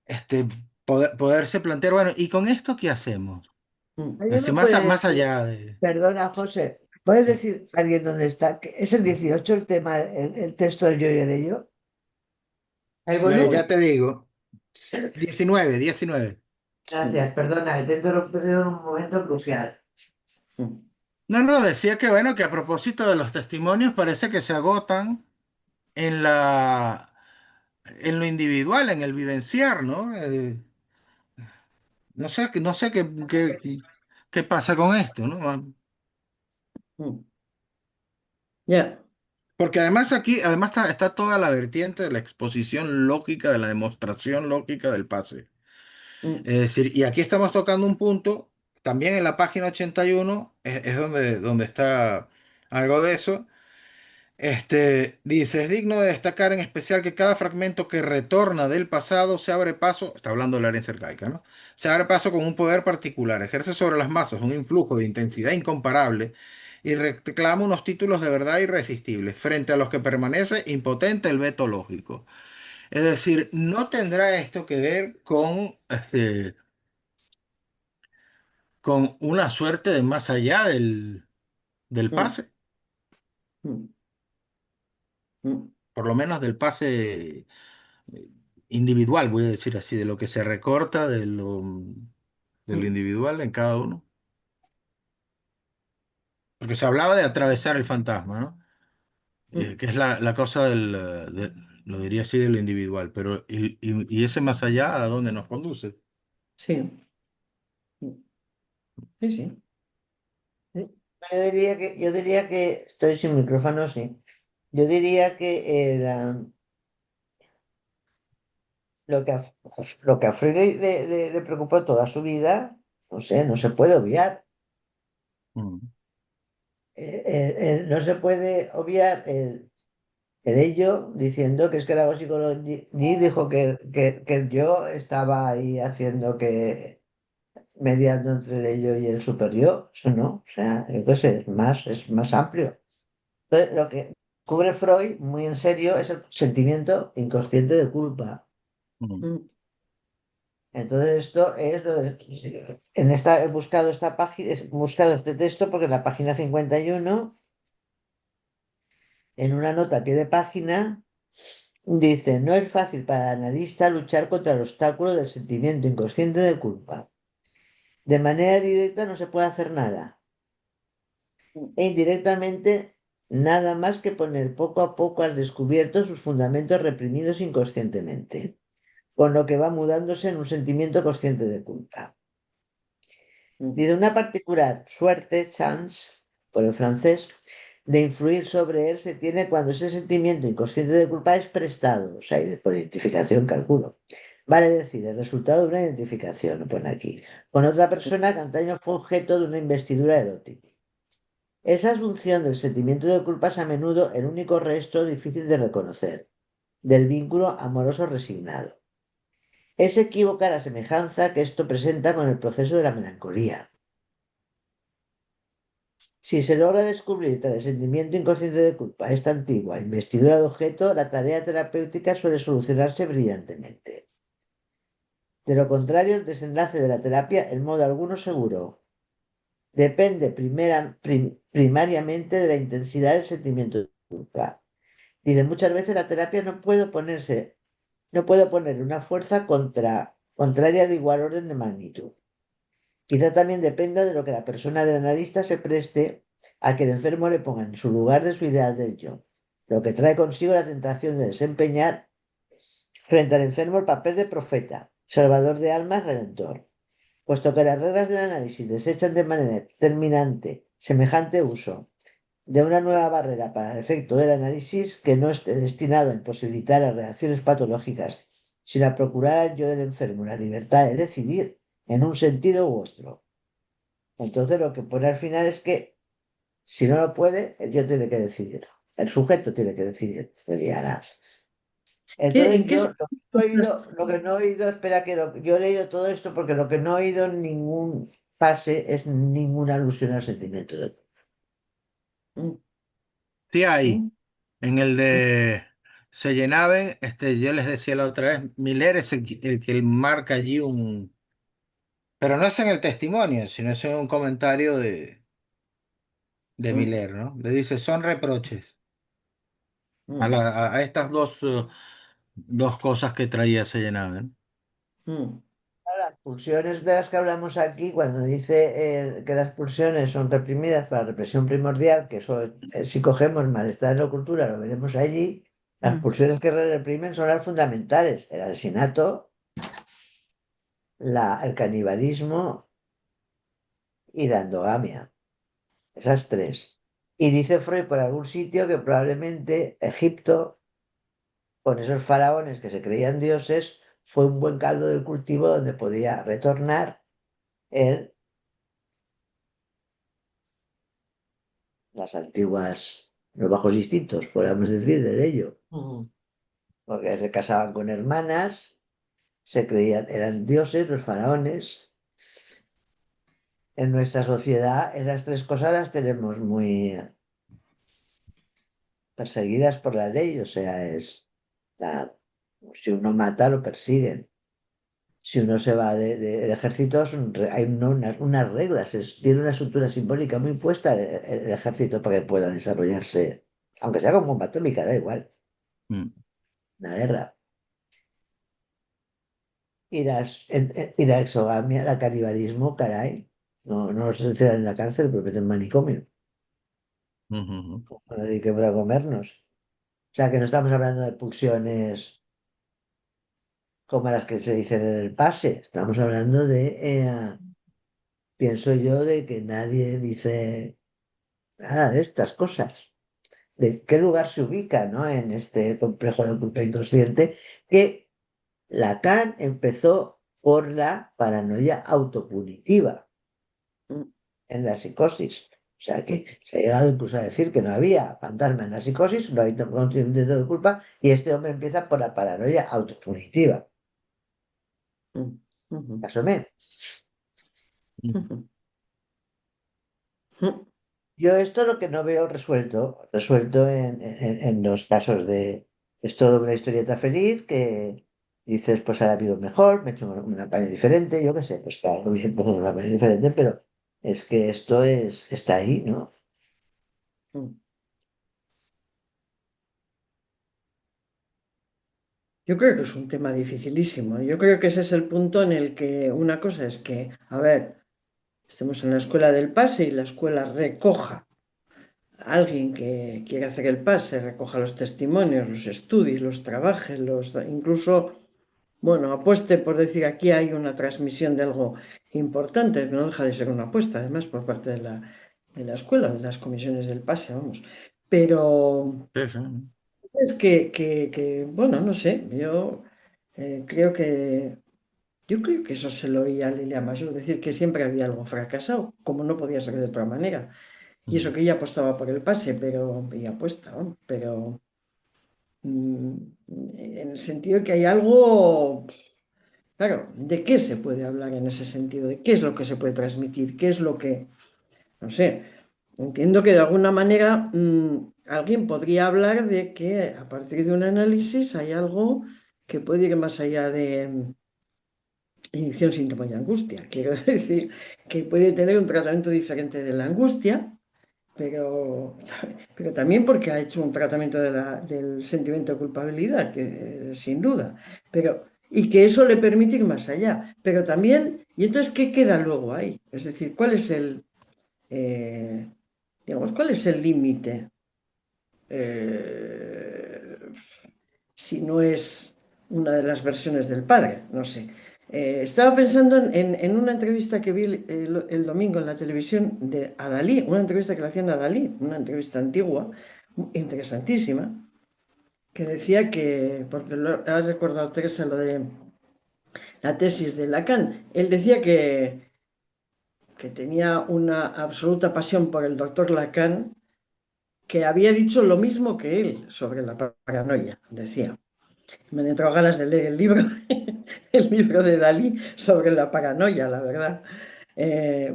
este, poderse plantear, bueno, ¿y con esto qué hacemos? Mm. ¿Alguien Así me puede más decir, allá de... perdona, José, ¿puedes Sí. decir a alguien dónde está? Que es el 18 el tema, el texto del yo y el ello. El Ya volumen. te digo, 19. Mm. Gracias, perdona, que te he interrumpido en un momento crucial. Mm. No, no, decía que bueno, que a propósito de los testimonios parece que se agotan en en lo individual, en el vivenciar, ¿no? No sé qué pasa con esto, ¿no? Mm. Ya. Porque además aquí, además está toda la vertiente de la exposición lógica, de la demostración lógica del pase. Mm. Es decir, y aquí estamos tocando un punto, también en la página 81, es donde está algo de eso. Dice, es digno de destacar en especial que cada fragmento que retorna del pasado se abre paso, está hablando de la herencia arcaica, ¿no? Se abre paso con un poder particular, ejerce sobre las masas un influjo de intensidad incomparable y reclama unos títulos de verdad irresistibles, frente a los que permanece impotente el veto lógico. Es decir, no tendrá esto que ver con una suerte de más allá del Mm. pase, Mm. Mm. por lo menos del pase individual, voy a decir así, de lo que se recorta de lo Mm. individual en cada uno. Porque se hablaba de atravesar el fantasma, ¿no? Mm. Que es la cosa lo diría así, de lo individual, pero y ese más allá, ¿a dónde nos conduce? Sí. Mm. Sí, sí. Sí. Yo diría que estoy sin micrófono, sí. Yo diría que lo que a Freud le preocupó toda su vida, no sé, no se puede obviar. Mm, No se puede obviar el ello diciendo que es que la psicología dijo que el yo estaba ahí haciendo que mediando entre el ello y el superior. Eso no, o sea, yo qué sé, es más amplio. Entonces, lo que cubre Freud muy en serio es el sentimiento inconsciente de culpa. mm, Mm. Entonces, esto es lo de, en esta, he buscado esta página, he buscado este texto porque en la página 51, en una nota a pie de página, dice, no es fácil para el analista luchar contra el obstáculo del sentimiento inconsciente de culpa. De manera directa no se puede hacer nada. E indirectamente, nada más que poner poco a poco al descubierto sus fundamentos reprimidos inconscientemente, con lo que va mudándose en un sentimiento consciente de culpa. Mm. Dice una particular suerte, chance, por el francés, de influir sobre él se tiene cuando ese sentimiento inconsciente de culpa es prestado, o sea, y por identificación calculo. Vale decir, el resultado de una identificación, lo pone aquí, con otra persona que antaño fue objeto de una investidura erótica. Esa asunción del sentimiento de culpa es a menudo el único resto difícil de reconocer, del vínculo amoroso resignado. Es equívoca la semejanza que esto presenta con el proceso de la melancolía. Si se logra descubrir tras el sentimiento inconsciente de culpa esta antigua investidura de objeto, la tarea terapéutica suele solucionarse brillantemente. De lo contrario, el desenlace de la terapia, en modo alguno seguro, depende primariamente de la intensidad del sentimiento de culpa. Y de muchas veces la terapia no puede poner una fuerza contraria de igual orden de magnitud. Quizá también dependa de lo que la persona del analista se preste a que el enfermo le ponga en su lugar de su ideal del yo, lo que trae consigo la tentación de desempeñar frente al enfermo el papel de profeta, salvador de almas, redentor. Puesto que las reglas del análisis desechan de manera terminante semejante uso de una nueva barrera para el efecto del análisis que no esté destinado a imposibilitar las reacciones patológicas, sino a procurar al yo del enfermo la libertad de decidir en un sentido u otro. Entonces lo que pone al final es que si no lo puede, el yo tiene que decidir. El sujeto tiene que decidir. Sería nada. ¿En Entonces qué yo estás? lo que no he oído, espera que yo he leído todo esto porque lo que no he oído en ningún pase es ninguna alusión al sentimiento de culpa. Mm. Sí hay, Mm. en el Mm. de se llenaban, yo les decía la otra vez, Miller es el que marca allí un... Pero no es en el testimonio, sino es en un comentario de Mm, Miller, ¿no? Le dice, son reproches mm, a estas dos cosas que traía se llenaban. mm, Las pulsiones de las que hablamos aquí, cuando dice que las pulsiones son reprimidas para represión primordial, que eso, si cogemos malestar en la cultura, lo veremos allí, las Mm. pulsiones que reprimen son las fundamentales, el asesinato, el canibalismo y la endogamia, esas tres. Y dice Freud por algún sitio que probablemente Egipto, con esos faraones que se creían dioses, fue un buen caldo de cultivo donde podía retornar el las antiguas, los bajos instintos, podríamos decir, de ello, mm, porque se casaban con hermanas, se creían, eran dioses, los faraones. En nuestra sociedad esas tres cosas las tenemos muy perseguidas por la ley, o sea, la, si uno mata, lo persiguen. Si uno se va del ejército, hay unas reglas, tiene una estructura simbólica muy puesta el ejército para que pueda desarrollarse, aunque sea con bomba atómica, da igual, Mm, una guerra. Y la exogamia, el canibalismo, caray. No, no se encierran en la cárcel, pero meten en manicomio. ujú, ujú. No dediquen para comernos. O sea que no estamos hablando de pulsiones como las que se dicen en el pase. Estamos hablando pienso yo, de que nadie dice nada de estas cosas. De qué lugar se ubica, ¿no? En este complejo de culpa inconsciente que Lacan empezó por la paranoia autopunitiva mm, en la psicosis. O sea que se ha llegado incluso a decir que no había fantasma en la psicosis, no hay consentimiento de culpa, y este hombre empieza por la paranoia autopunitiva. mm, ujú, Asomé. ujú, ujú. Yo esto es lo que no veo resuelto en los casos de... Es toda una historieta feliz que dices, pues ahora vivo mejor, me he hecho una paña diferente, yo qué sé, pues claro, bien, pues una paña diferente, pero es que esto está ahí, ¿no? Mm. Yo creo que es un tema dificilísimo. Yo creo que ese es el punto en el que una cosa es que, a ver, estemos en la escuela del pase y la escuela recoja a alguien que quiere hacer el pase, recoja los testimonios, los estudie, los trabaje, incluso, bueno, apueste por decir aquí hay una transmisión de algo importante, que no deja de ser una apuesta, además, por parte de la escuela, de las comisiones del pase, vamos. Pero Sí, sí. es bueno, no sé, yo creo que eso se lo oía a Lilia Mayor, decir que siempre había algo fracasado, como no podía ser de otra manera. Y eso Mm, que ella apostaba por el pase, y apuesta, ¿no? Pero mm, en el sentido de que hay algo, claro, ¿de qué se puede hablar en ese sentido? ¿De qué es lo que se puede transmitir? ¿Qué es lo que, no sé, entiendo que de alguna manera alguien podría hablar de que a partir de un análisis hay algo que puede ir más allá de inicio síntoma de angustia. Quiero decir que puede tener un tratamiento diferente de la angustia, pero también porque ha hecho un tratamiento del sentimiento de culpabilidad, que sin duda, y que eso le permite ir más allá. Pero también, ¿y entonces qué queda luego ahí? Es decir, eh, cuál es el límite? Eh, si no es una de las versiones del padre, no sé. Estaba pensando en una entrevista que vi el domingo en la televisión a Dalí, una entrevista que le hacían a Dalí, una entrevista antigua, interesantísima, que decía que, porque ha recordado Teresa lo de la tesis de Lacan, él decía que tenía una absoluta pasión por el doctor Lacan, que había dicho lo mismo que él sobre la paranoia, decía. Me han entrado ganas de leer el libro, el libro de Dalí sobre la paranoia, la verdad.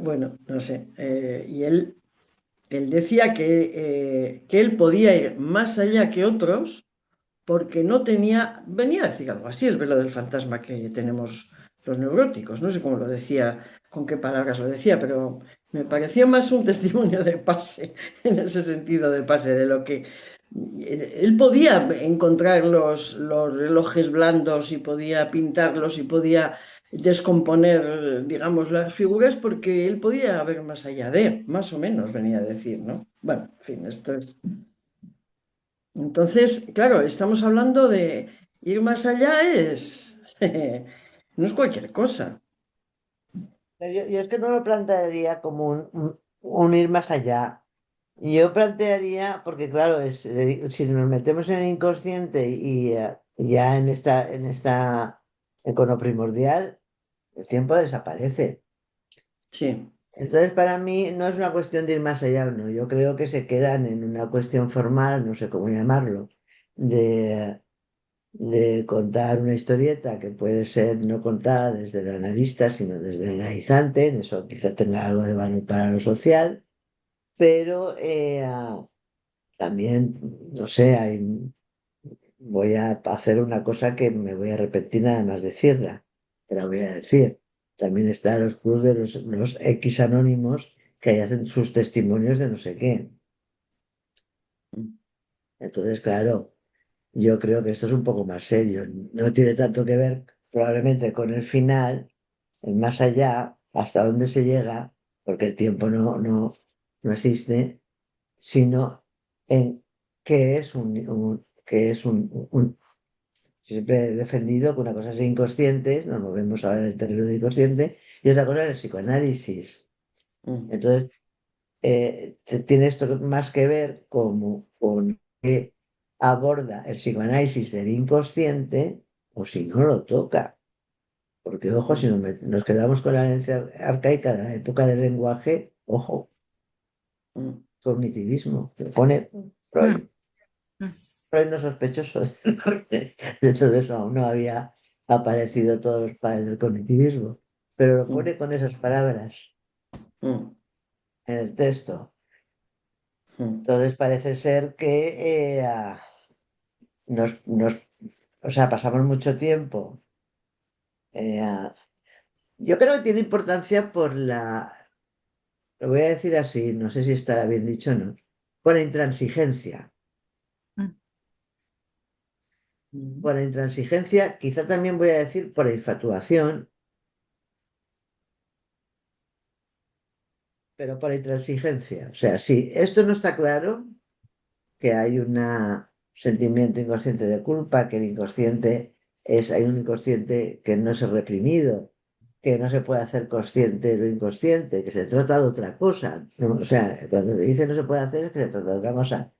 Bueno, no sé. Y él decía que él podía ir más allá que otros porque no tenía, venía a decir algo así, el velo del fantasma que tenemos los neuróticos, no sé cómo lo decía, con qué palabras lo decía, pero me pareció más un testimonio de pase, en ese sentido de pase, de lo que él podía encontrar los relojes blandos y podía pintarlos y podía descomponer, digamos, las figuras porque él podía ver más allá de, más o menos venía a decir, ¿no? Bueno, en fin, esto es... Entonces, claro, estamos hablando de ir más allá es... no es cualquier cosa. Yo es que no lo plantearía como un ir más allá. Yo plantearía, porque claro, si nos metemos en el inconsciente y ya con lo primordial, el tiempo desaparece. Sí. Entonces, para mí no es una cuestión de ir más allá, no. Yo creo que se quedan en una cuestión formal, no sé cómo llamarlo, de, de contar una historieta que puede ser no contada desde el analista, sino desde el analizante. En eso quizá tenga algo de valor para lo social, pero también, no sé, voy a hacer una cosa que me voy a repetir nada más decirla, te la voy a decir. También están los clubs de los X anónimos que ahí hacen sus testimonios de no sé qué. Entonces, claro, yo creo que esto es un poco más serio. No tiene tanto que ver probablemente con el final, el más allá, hasta dónde se llega, porque el tiempo no existe, sino en qué es qué es siempre he defendido que una cosa es el inconsciente, nos movemos ahora en el terreno del inconsciente, y otra cosa es el psicoanálisis. Mm, Entonces, tiene esto más que ver con qué aborda el psicoanálisis del inconsciente o si no lo toca. Porque, ojo, si mm, nos quedamos con la herencia arcaica de la época del lenguaje, ojo, mm, cognitivismo, que pone Freud. Mm, mm, Freud no sospechoso de todo eso, aún no había aparecido todos los padres del cognitivismo, pero lo mm, pone con esas palabras mm, en el texto. mm. Entonces parece ser que o sea, pasamos mucho tiempo. eh, ah, yo creo que tiene importancia lo voy a decir así, no sé si estará bien dicho o no, por la intransigencia. mm. Mm. Por la intransigencia, quizá también voy a decir por la infatuación, pero por la intransigencia. O sea, si esto no está claro, que hay un sentimiento inconsciente de culpa, que el inconsciente hay un inconsciente que no es reprimido, que no se puede hacer consciente de lo inconsciente, que se trata de otra cosa. ¿No? O sea, cuando dice no se puede hacer es que se trata de otra cosa.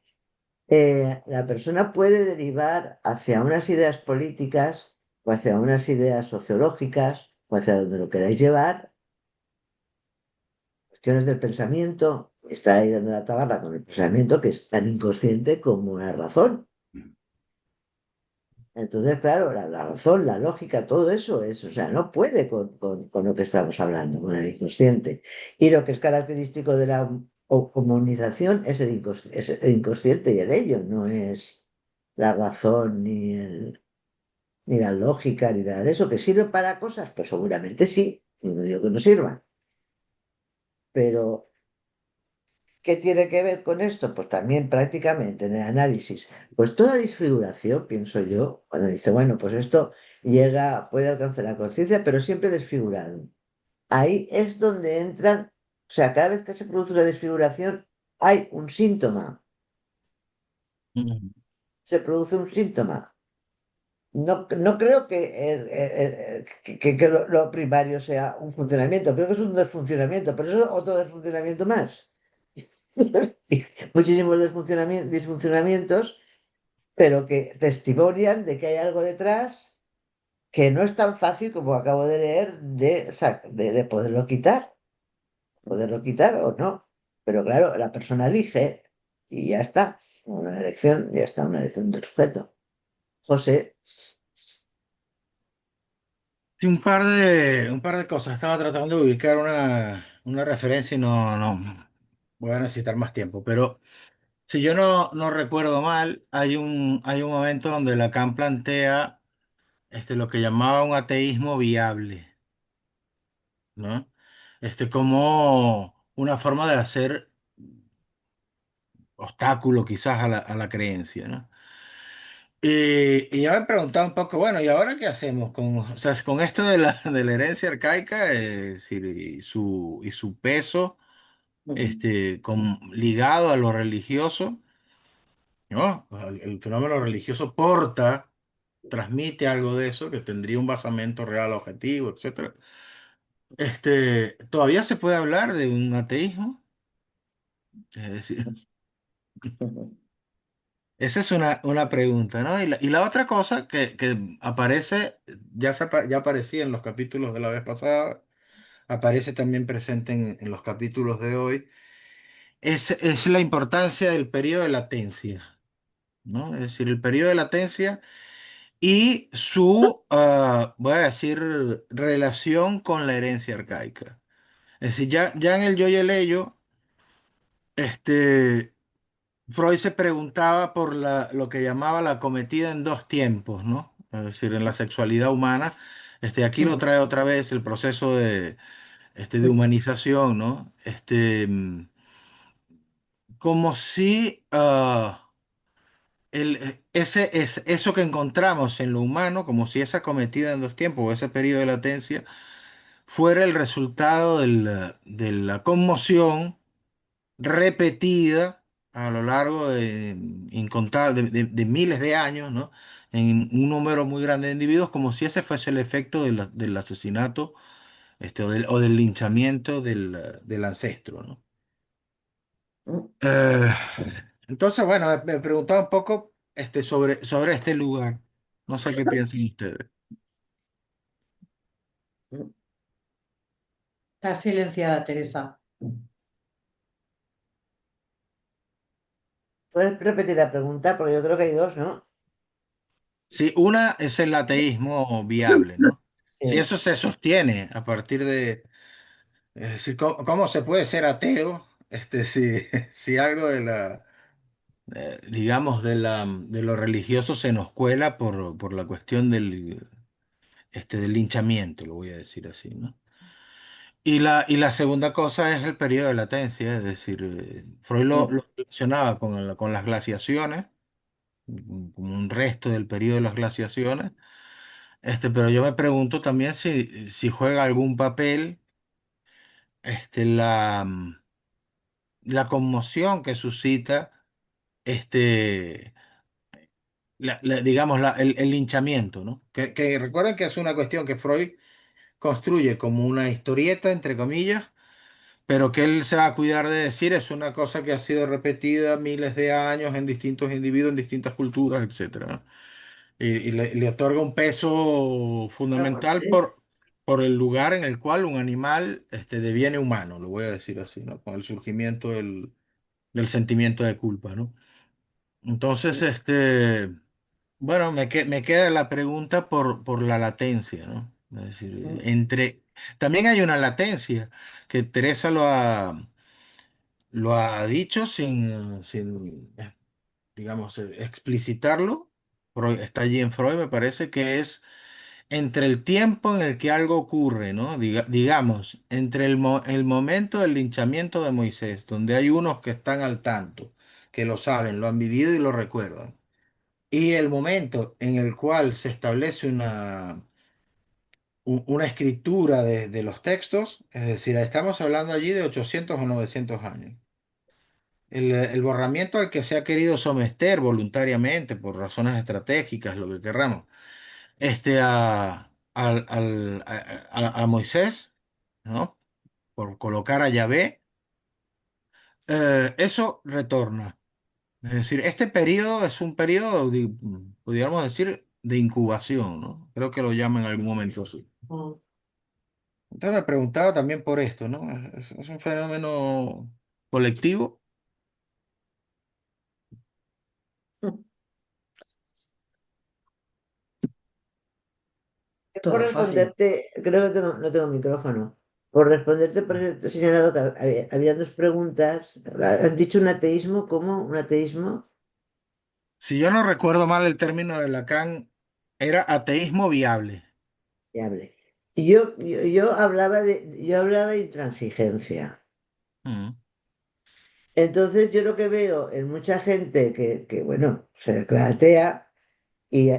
La persona puede derivar hacia unas ideas políticas o hacia unas ideas sociológicas o hacia donde lo queráis llevar, cuestiones del pensamiento, está ahí dando la tabarra con el pensamiento que es tan inconsciente como la razón. Entonces, claro, la razón, la lógica, todo eso es, o sea, no puede con lo que estamos hablando, con el inconsciente. Y lo que es característico de la comunización es es el inconsciente y el ello, no es la razón ni la lógica ni nada de eso. ¿Que sirve para cosas? Pues seguramente sí, y no digo que no sirvan, pero ¿qué tiene que ver con esto? Pues también prácticamente en el análisis, pues toda disfiguración, pienso yo, cuando dice, bueno, pues esto puede alcanzar la conciencia, pero siempre desfigurado. Ahí es donde entran, o sea, cada vez que se produce una desfiguración, hay un síntoma, Mm. se produce un síntoma. No creo que, que lo primario sea un funcionamiento, creo que es un desfuncionamiento, pero eso es otro desfuncionamiento más. Muchísimos disfuncionamientos, pero que testimonian de que hay algo detrás que no es tan fácil como acabo de leer de poderlo quitar o no. Pero claro, la persona elige y ya está. Una elección, ya está, una elección del sujeto. José, Sí, un par de cosas. Estaba tratando de ubicar una referencia y no voy a necesitar más tiempo. Pero si yo no recuerdo mal, hay un momento donde Lacan plantea lo que llamaba un ateísmo viable, ¿no? Como una forma de hacer obstáculo quizás a la creencia, ¿no? Y ya me he preguntado un poco, bueno, ¿y ahora qué hacemos o sea, con esto de la herencia arcaica, es decir, y su peso, ligado a lo religioso, ¿no? El fenómeno religioso transmite algo de eso, que tendría un basamento real, objetivo, etcétera. ¿Todavía se puede hablar de un ateísmo? Es decir, esa es una pregunta, ¿no? Y la otra cosa que aparece, ya aparecía en los capítulos de la vez pasada, aparece también presente en los capítulos de hoy, es la importancia del periodo de latencia, ¿no? Es decir, el periodo de latencia y su, voy a decir, relación con la herencia arcaica. Es decir, ya en el Yo y el Ello, este, Freud se preguntaba por lo que llamaba la cometida en dos tiempos, ¿no? Es decir, en la sexualidad humana. Aquí lo trae otra vez el proceso de humanización, ¿no? Como si eso que encontramos en lo humano, como si esa cometida en dos tiempos o ese periodo de latencia fuera el resultado de la conmoción repetida a lo largo de incontables, de miles de años, ¿no? En un número muy grande de individuos, como si ese fuese el efecto del asesinato, o del linchamiento del ancestro, ¿no? Eh, entonces, bueno, me preguntaba un poco sobre este lugar. No sé qué piensan ustedes. Está silenciada, Teresa. ¿Puedes repetir la pregunta? Porque yo creo que hay dos, ¿no? Sí, una es el ateísmo viable, ¿no? Si Sí. eso se sostiene a partir de. Es decir, ¿cómo se puede ser ateo? Si, si algo digamos, de lo religioso se nos cuela por la cuestión del linchamiento, lo voy a decir así, ¿no? Y la segunda cosa es el periodo de latencia, es decir, Freud lo relacionaba con las glaciaciones, como un resto del periodo de las glaciaciones, pero yo me pregunto también si juega algún papel la conmoción que suscita, este, digamos, el linchamiento, ¿no? Que recuerden que es una cuestión que Freud construye como una historieta, entre comillas, pero que él se va a cuidar de decir es una cosa que ha sido repetida miles de años en distintos individuos, en distintas culturas, etcétera, ¿no? Y le otorga un peso Ah, pues fundamental sí. por el lugar en el cual un animal deviene humano, lo voy a decir así, ¿no? Con el surgimiento del sentimiento de culpa, ¿no? Entonces, bueno, me queda la pregunta por la latencia, ¿no? Es decir, también hay una latencia que Teresa lo ha dicho sin, digamos, explicitarlo. Está allí en Freud, me parece que es entre el tiempo en el que algo ocurre, ¿no? Digamos, entre el momento del linchamiento de Moisés, donde hay unos que están al tanto, que lo saben, lo han vivido y lo recuerdan, y el momento en el cual se establece una escritura de los textos, es decir, estamos hablando allí de 800 o 900 años. El borramiento al que se ha querido someter voluntariamente por razones estratégicas, lo que querramos, a Moisés, ¿no? Por colocar a Yahvé, eso retorna. Es decir, este periodo es un periodo, podríamos decir, de incubación, ¿no? Creo que lo llaman en algún momento así. Mm. Entonces me preguntaba también por esto, ¿no? Es un fenómeno colectivo. Por Todo fácil. responderte, creo que no tengo micrófono. por responderte, por eso te he señalado que había dos preguntas. ¿Han dicho un ateísmo? ¿Cómo? ¿Un ateísmo Si yo no recuerdo mal el término de Lacan, era ateísmo viable. viable? Yo hablaba de intransigencia. Mm. Entonces, yo lo que veo en mucha gente que bueno, se declara atea y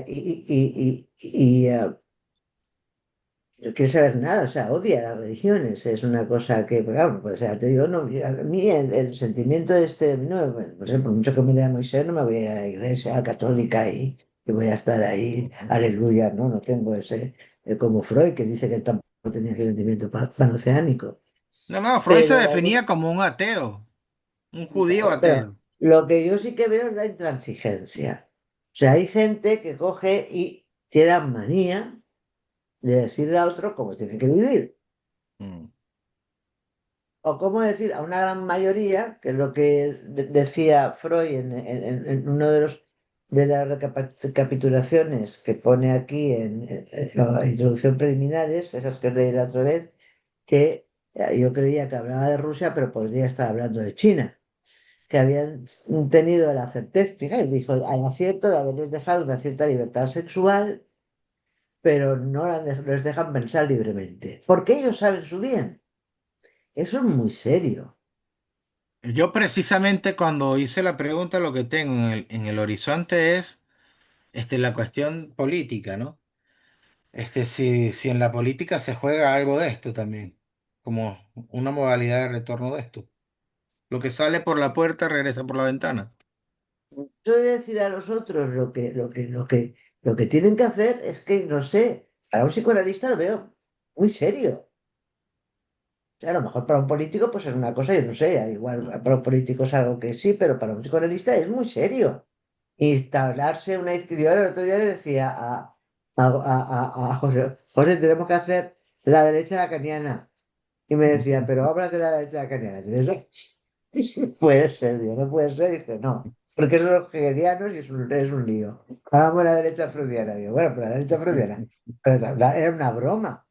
no quiere saber nada, o sea, odia las religiones, es una cosa que, pues, claro, pues, o sea, te digo, no, a mí el sentimiento este, no, bueno, por ejemplo, por mucho que me lea Moisés, no me voy a la iglesia católica y voy a estar ahí, aleluya, no tengo ese, como Freud, que dice que él tampoco tenía ese sentimiento panoceánico, No, no, Freud se pero, definía como un ateo, un judío claro, pero ateo. lo que yo sí que veo es la intransigencia. O sea, hay gente que coge y tiene la manía de decirle a otro cómo tiene que vivir. Mm. O cómo decir a una gran mayoría, que es lo que decía Freud en uno de las recapitulaciones que pone aquí en la introducción preliminares, esas que leí la otra vez, que yo creía que hablaba de Rusia, pero podría estar hablando de China, que habían tenido la certeza, fíjate, dijo, al acierto de haberles dejado una cierta libertad sexual, pero no les dejan pensar libremente, porque ellos saben su bien. Eso es muy serio. Yo precisamente cuando hice la pregunta lo que tengo en el horizonte es la cuestión política, ¿no? Si en la política se juega algo de esto también, como una modalidad de retorno de esto. Lo que sale por la puerta regresa por la ventana. Yo voy a decir a los otros lo que tienen que hacer es que, no sé, para un psicoanalista lo veo muy serio. O sea, a lo mejor para un político pues es una cosa, yo no sé, igual para un político es algo que sí, pero para un psicoanalista es muy serio. Instalarse una izquierda. Yo el otro día le decía a José, José, tenemos que hacer la derecha lacaniana. Y me decía, pero vamos a hacer la derecha lacaniana. Puede ser, digo, no puede ser. Dice, no, porque son los hegelianos y es un lío. Hagamos la derecha freudiana. Digo, bueno, pero la derecha freudiana era una broma.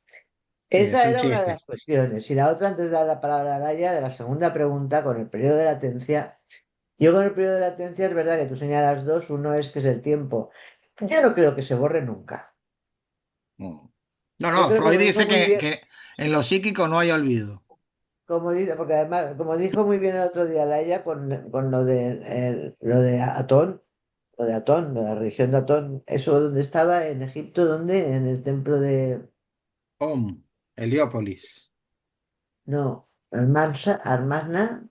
Sí, es Esa un era una de las chiste. cuestiones. Y la otra, antes de dar la palabra a Laia, de la segunda pregunta, con el periodo de latencia. Yo con el periodo de latencia es verdad que tú señalas dos. Uno es que es el tiempo. Yo no creo que se borre nunca. No, no, Yo no, creo, Freud como dijo dice muy bien, que en lo psíquico no hay olvido. como dice, porque además, como dijo muy bien el otro día Laia con lo de Atón, lo de la religión de Atón, eso donde estaba, en Egipto, donde, en el templo de, Heliópolis. no, Almarna,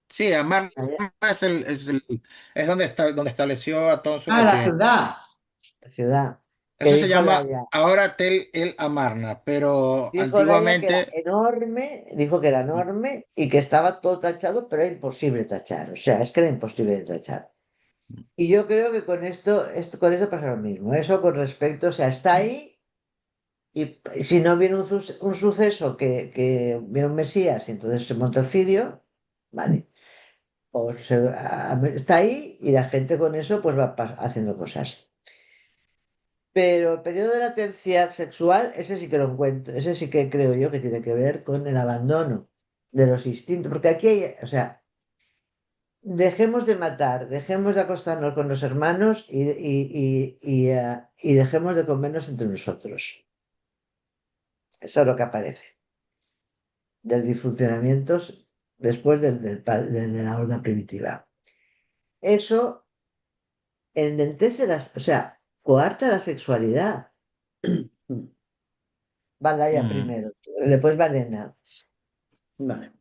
Sí, Amarna allá, es donde estableció a todo su Ah, la residencia. ciudad. la ciudad, que Eso se llama Laia, ahora Tel El Amarna, pero dijo Laia que era antiguamente, enorme, dijo que era enorme y que estaba todo tachado, pero era imposible tachar, o sea, es que era imposible de tachar. Y yo creo que con eso pasa lo mismo. Eso con respecto, o sea, está ahí. Y si no viene un suceso que viene un Mesías y entonces se monta el cirio, ¿vale? Está ahí y la gente con eso pues va haciendo cosas. Pero el periodo de latencia sexual, ese sí que lo encuentro, ese sí que creo yo que tiene que ver con el abandono de los instintos. Porque aquí hay, o sea, dejemos de matar, dejemos de acostarnos con los hermanos y dejemos de comernos entre nosotros. Eso es lo que aparece. Del disfuncionamientos después de la horda primitiva. Eso enlentece o sea, coarta la sexualidad. Valaya mm, primero, después Valena. Vale.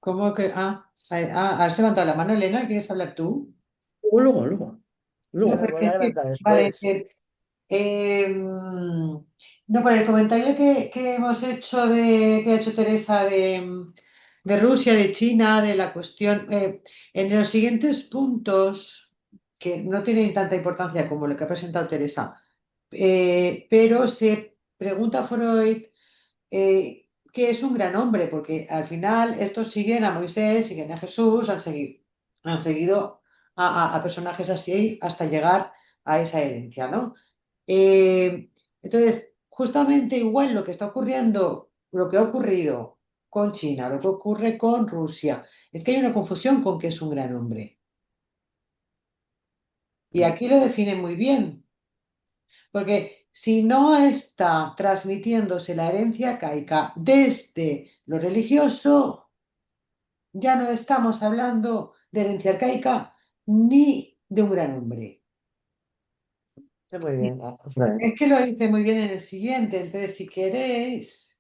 ¿Cómo que? Has levantado la mano, Elena, ¿quieres hablar tú? Luego, luego, No, luego. pero Luego la es que, levanta vale, después. no, por el comentario que hemos hecho que ha hecho Teresa de Rusia, de China, de la cuestión, en los siguientes puntos, que no tienen tanta importancia como lo que ha presentado Teresa, pero se pregunta Freud que es un gran hombre, porque al final estos siguen a Moisés, siguen a Jesús, han seguido a personajes así hasta llegar a esa herencia, ¿no? Entonces, justamente igual lo que está ocurriendo lo que ha ocurrido con China, lo que ocurre con Rusia, es que hay una confusión con qué es un gran hombre. Y aquí lo define muy bien, porque si no está transmitiéndose la herencia arcaica desde lo religioso, ya no estamos hablando de herencia arcaica ni de un gran hombre. Está muy bien, Fran. Es que lo dice muy bien en el siguiente, entonces si queréis,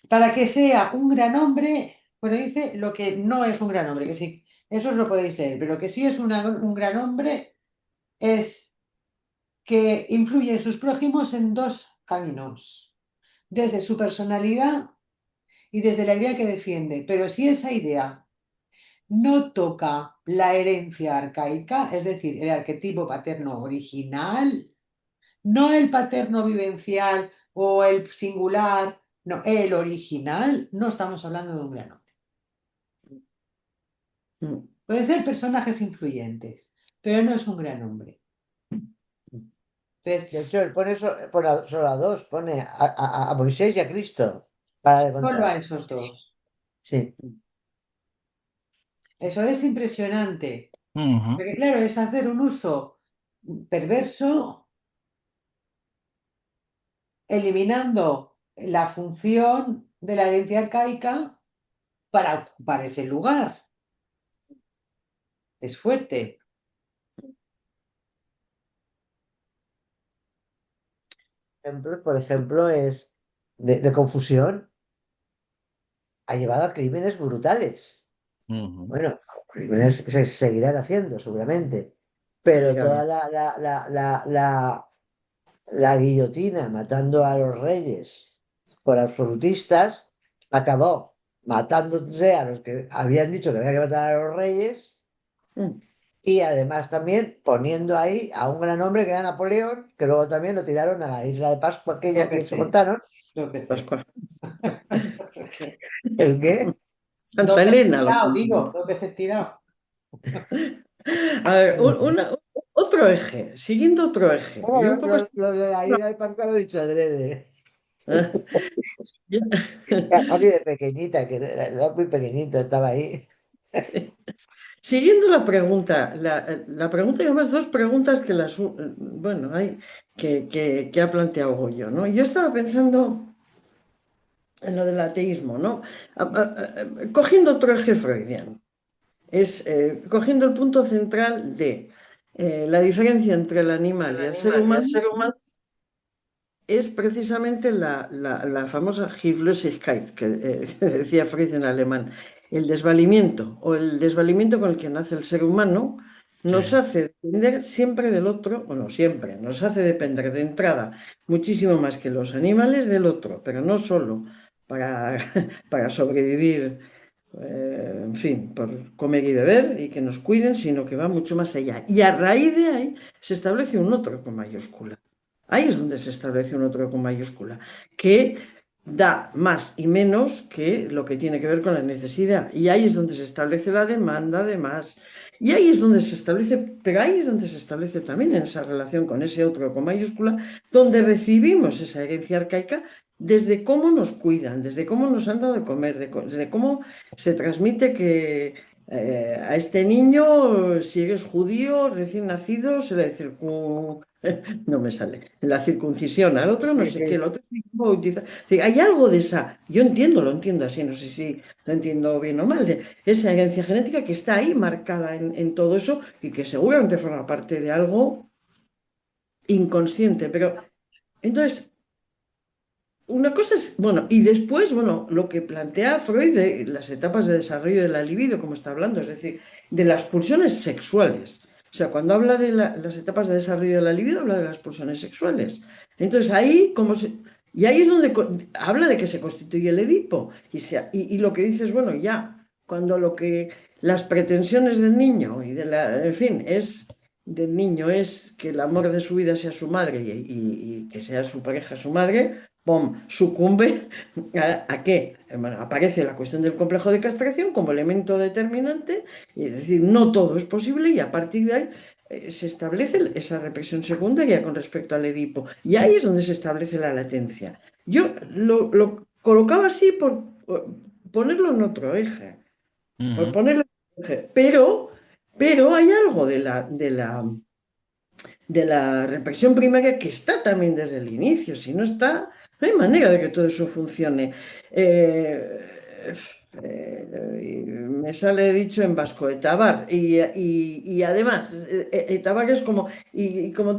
para que sea un gran hombre, bueno, dice lo que no es un gran hombre, que sí, eso os lo podéis leer, pero lo que sí es un gran hombre es que influye en sus prójimos en dos caminos, desde su personalidad y desde la idea que defiende, pero si esa idea no toca la herencia arcaica, es decir, el arquetipo paterno original, no el paterno vivencial o el singular, no, el original, no estamos hablando de un gran hombre. Mm. Pueden ser personajes influyentes, pero no es un gran hombre. Entonces, De hecho, él pone solo a dos, pone a Moisés y a Cristo, para de solo a contar. esos dos. Sí, Eso es impresionante, Ujú. porque claro, es hacer un uso perverso, eliminando la función de la herencia arcaica para ocupar ese lugar. Es fuerte. por ejemplo, es de confusión, ha llevado a crímenes brutales. Ujú. Bueno, crímenes que se seguirán haciendo, seguramente. Pero toda Legal. la guillotina matando a los reyes por absolutistas acabó matándose a los que habían dicho que había que matar a los reyes. Mm. Y además también poniendo ahí a un gran hombre que era Napoleón, que luego también lo tiraron a la isla de Pascua, aquella que se Trópece, montaron. trópece. Pascua. ¿El qué? Santa Dos veces Elena lo tirado, digo, mismo. dos veces tirado. A ver, otro eje, siguiendo otro eje. Bueno, Y un poco... lo de la isla de Pascua lo he dicho adrede. Ya. Así de pequeñita, que era muy pequeñita, estaba ahí. Siguiendo la pregunta, la pregunta y además dos preguntas que bueno, hay que ha planteado Goyo, ¿no? Yo estaba pensando en lo del ateísmo, ¿no? Cogiendo otro eje freudiano, cogiendo el punto central de la diferencia entre el animal y el ser humano es precisamente la famosa Hilflosigkeit que decía Freud en alemán. El desvalimiento o el desvalimiento con el que nace el ser humano Sí. nos hace depender siempre del otro, o no siempre, nos hace depender de entrada muchísimo más que los animales del otro, pero no solo para, para sobrevivir, en fin, por comer y beber y que nos cuiden, sino que va mucho más allá. Y a raíz de ahí se establece un otro con mayúscula. Ahí es donde se establece un otro con mayúscula, que da más y menos que lo que tiene que ver con la necesidad. Y ahí es donde se establece la demanda de más. Y ahí es donde se establece, pero ahí es donde se establece también en esa relación con ese otro con mayúscula, donde recibimos esa herencia arcaica desde cómo nos cuidan, desde cómo nos han dado de comer, desde cómo se transmite que a este niño, si eres judío, recién nacido, se le dice no me sale. La circuncisión, al otro no Sí, sé qué, el sí. otro sí cómo bautizar. Es decir, hay algo de esa, yo entiendo, lo entiendo así, no sé si lo entiendo bien o mal, de esa herencia genética que está ahí marcada en todo eso y que seguramente forma parte de algo inconsciente. Pero entonces, una cosa es, bueno, y después, bueno, lo que plantea Freud de las etapas de desarrollo de la libido, como está hablando, es decir, de las pulsiones sexuales. O sea, cuando habla de las etapas de desarrollo de la libido, habla de las pulsiones sexuales. Entonces ahí, y ahí es donde habla de que se constituye el Edipo. Y lo que dices, bueno, ya, cuando las pretensiones del niño y en fin, del niño es que el amor de su vida sea su madre y que sea su pareja su madre, ¡pum!, sucumbe ¿a qué? Bueno, aparece la cuestión del complejo de castración como elemento determinante, y es decir, no todo es posible y a partir de ahí se establece esa represión secundaria con respecto al Edipo. Y ahí es donde se establece la latencia. Yo lo colocaba así por ponerlo en otro eje, por Ujú. ponerlo en otro eje. Pero hay algo de la represión primaria que está también desde el inicio. Si no está, no hay manera de que todo eso funcione. Me sale dicho en vasco, etabar, y además, etabar es como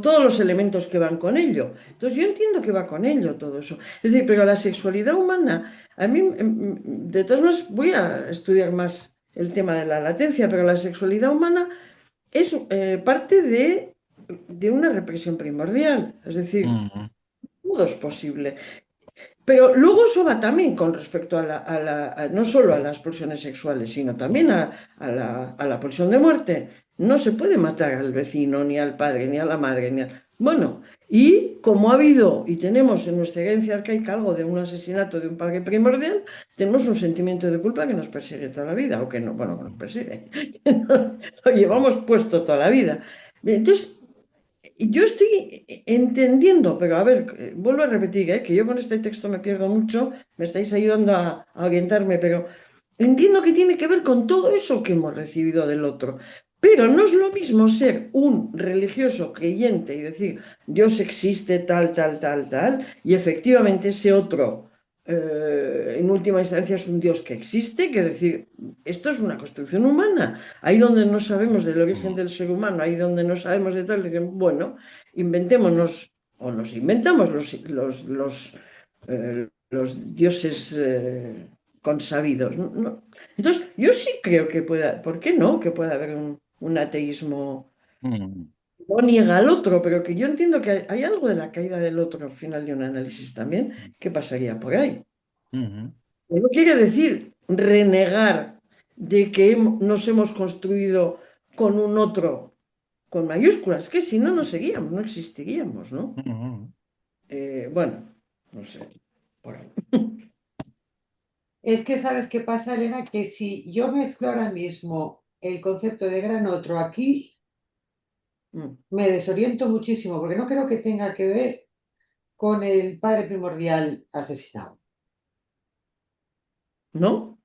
todos los elementos que van con ello. Entonces yo entiendo que va con ello todo eso. Es decir, pero la sexualidad humana, a mí, de todas maneras, voy a estudiar más el tema de la latencia, pero la sexualidad humana es parte de una represión primordial, es decir, Ujú. todo es posible. Pero luego eso va también con respecto no solo a las pulsiones sexuales, sino también a la pulsión de muerte. No se puede matar al vecino, ni al padre, ni a la madre, Bueno, y como ha habido y tenemos en nuestra herencia arcaica algo de un asesinato de un padre primordial, tenemos un sentimiento de culpa que nos persigue toda la vida, o que no, bueno, que nos persigue, lo llevamos puesto toda la vida. Entonces, yo estoy entendiendo, pero a ver, vuelvo a repetir, que yo con este texto me pierdo mucho, me estáis ayudando a orientarme, pero entiendo que tiene que ver con todo eso que hemos recibido del otro. Pero no es lo mismo ser un religioso creyente y decir, Dios existe tal, tal, tal, tal, y efectivamente ese otro, en última instancia, es un Dios que existe, que decir, esto es una construcción humana. Ahí donde no sabemos del origen del ser humano, ahí donde no sabemos de tal, decimos, bueno, inventémonos o nos inventamos los dioses consabidos. Entonces, yo sí creo que pueda, ¿por qué no? Que pueda haber un ateísmo. Ujú. No niega al otro, pero que yo entiendo que hay algo de la caída del otro al final de un análisis también que pasaría por ahí. Ujú. No quiere decir renegar de que nos hemos construido con un otro con mayúsculas, que si no, no seríamos, no existiríamos, ¿no? Ujú. Bueno, no sé, por ahí. Es que sabes qué pasa, Elena, que si yo mezclo ahora mismo el concepto de gran otro aquí, Mm. me desoriento muchísimo, porque no creo que tenga que ver con el padre primordial asesinado. ¿No?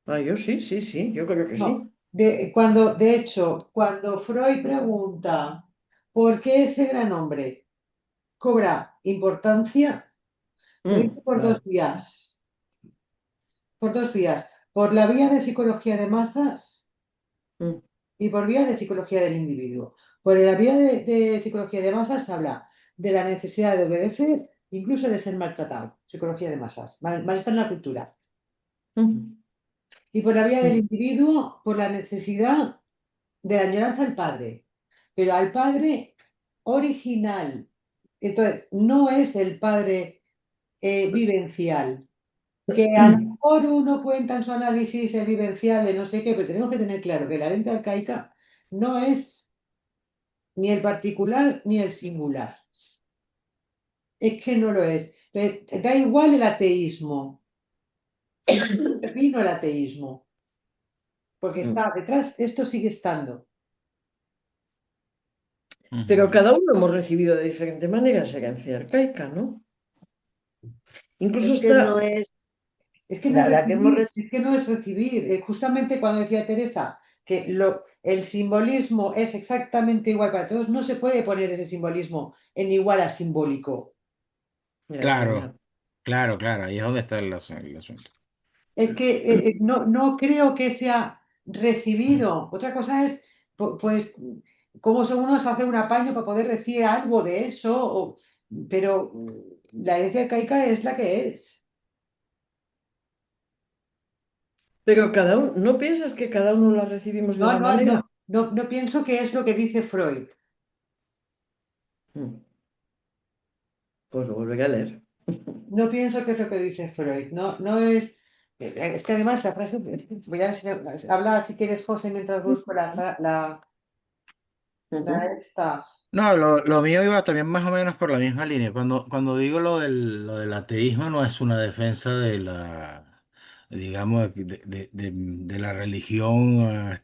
Yo sí, sí, sí, yo creo que No, sí. de hecho, cuando Freud pregunta por qué ese gran hombre cobra importancia, lo dice por dos Claro. vías, por dos vías, por la vía de psicología de masas Mm, y por vía de psicología del individuo. Por la vía de psicología de masas habla de la necesidad de obedecer, incluso de ser maltratado, psicología de masas, malestar en la cultura. mm, Y por la vía del mm, individuo, por la necesidad de la añoranza al padre, pero al padre original. Entonces, no es el padre vivencial, que a lo mm. mejor uno cuenta en su análisis el vivencial de no sé qué, pero tenemos que tener claro que la herencia arcaica no es ni el particular ni el singular. Es que no lo es. Da igual el ateísmo. Y no vino el ateísmo, porque Mm. está detrás, esto sigue estando. Pero Ujú. cada uno hemos recibido de diferente manera esa herencia arcaica, ¿no? Incluso Es que está. no es Es que no es la que hemos recibir, es que no es recibir. Justamente cuando decía Teresa que el simbolismo es exactamente igual para todos, no se puede poner ese simbolismo en igual a simbólico. Ya, ya, ya. Claro, claro, claro, ahí es donde está el asunto. Es que no creo que sea recibido. Otra cosa es, pues, cómo uno se hace un apaño para poder decir algo de eso, pero la herencia arcaica es la que es. Pero cada uno, ¿no piensas que cada uno la recibimos de No, una no, manera? no, no pienso que es lo que dice Freud. Mm. Pues lo volveré a leer. No pienso que es lo que dice Freud. No, no es. Es que además la frase. Voy a habla si quieres, José, mientras busco la Ujú. esta. No, lo mío iba también más o menos por la misma línea. Cuando digo lo del ateísmo no es una defensa de la, digamos, de la religión,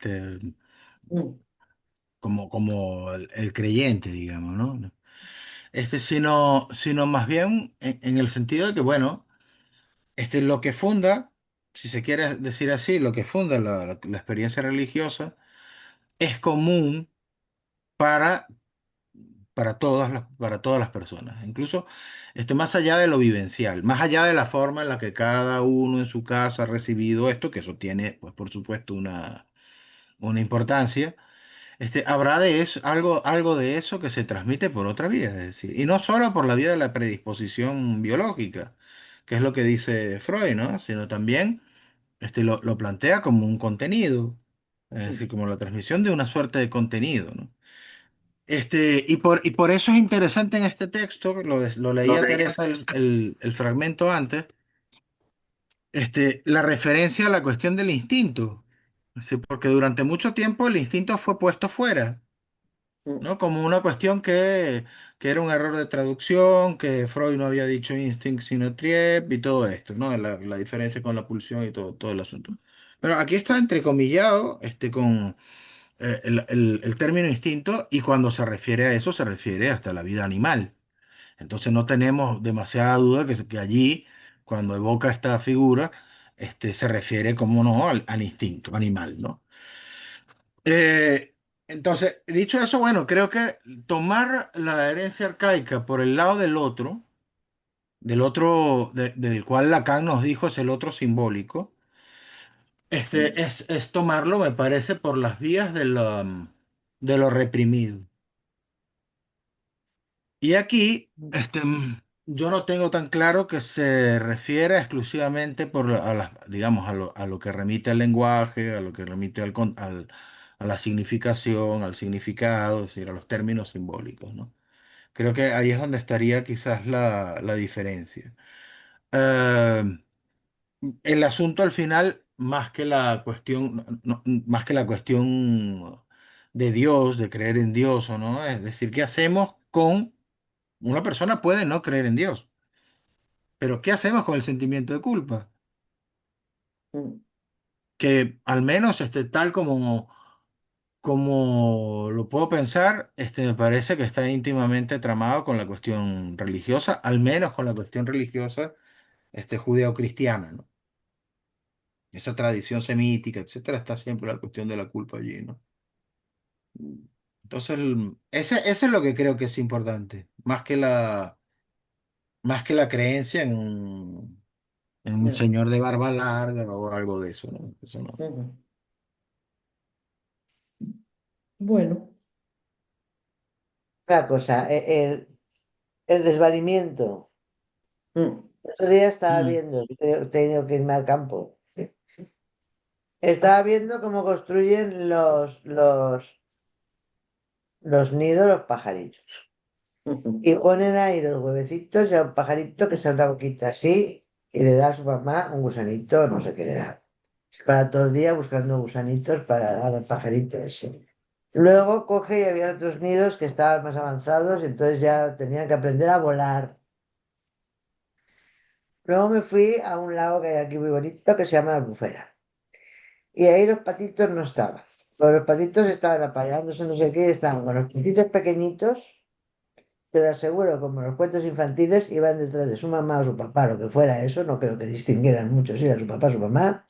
Mm, como el creyente, digamos, ¿no? Sino más bien en el sentido de que, bueno, lo que funda, si se quiere decir así, lo que funda la experiencia religiosa es común para para todas las personas, incluso más allá de lo vivencial, más allá de la forma en la que cada uno en su casa ha recibido esto, que eso tiene, pues por supuesto, una importancia, habrá de eso, algo de eso que se transmite por otra vía, es decir, y no solo por la vía de la predisposición biológica, que es lo que dice Freud, ¿no? Sino también lo plantea como un contenido, es mm. decir, como la transmisión de una suerte de contenido, ¿no? Y por eso es interesante en este texto, lo leía Teresa el fragmento antes, la referencia a la cuestión del instinto. Sí, porque durante mucho tiempo el instinto fue puesto fuera, Mm, ¿no? Como una cuestión que era un error de traducción, que Freud no había dicho instinct sino triep y todo esto, ¿no? La diferencia con la pulsión y todo el asunto. Pero aquí está entrecomillado con el término instinto y cuando se refiere a eso se refiere hasta la vida animal. Entonces no tenemos demasiada duda que allí, cuando evoca esta figura, se refiere, como no, al instinto animal, ¿no? Eh, entonces, dicho eso, bueno, creo que tomar la herencia arcaica por el lado del otro, del cual Lacan nos dijo es el otro simbólico, mm, es tomarlo, me parece, por las vías de lo reprimido. Y aquí, mm. yo no tengo tan claro que se refiere exclusivamente digamos, a lo que remite al lenguaje, a lo que remite a la significación, al significado, es decir, a los términos simbólicos, ¿no? Creo que ahí es donde estaría quizás la diferencia. Eh, el asunto al final, más que la cuestión, más que la cuestión de Dios, de creer en Dios o no, es decir, ¿qué hacemos con una persona puede no creer en Dios, pero ¿qué hacemos con el sentimiento de culpa? Mm, Que al menos tal como lo puedo pensar, me parece que está íntimamente tramado con la cuestión religiosa, al menos con la cuestión religiosa judeo-cristiana, ¿no? Esa tradición semítica, etcétera, está siempre la cuestión de la culpa allí, ¿no? Entonces, ese es lo que creo que es importante, más que la creencia en un ya, señor de barba larga o algo de eso, ¿no? Eso no. ujú. Bueno, Una cosa, el desvalimiento. mm, El otro día estaba Mm, viendo, he tenido que irme al campo. Estaba viendo cómo construyen los nidos los pajaritos. ujú, Y ponen ahí los huevecitos y a un pajarito que se una boquita así y le da a su mamá un gusanito, no sé qué le da. Se para todo el día buscando gusanitos para dar al pajarito ese. Luego coge y había otros nidos que estaban más avanzados y entonces ya tenían que aprender a volar. Luego me fui a un lago que hay aquí muy bonito que se llama Albufera. Y ahí los patitos no estaban. Los patitos estaban apareándose, no sé qué, estaban con los patitos pequeñitos. Te lo aseguro, como los cuentos infantiles, iban detrás de su mamá o su papá, lo que fuera eso, no creo que distinguieran mucho si era su papá o su mamá,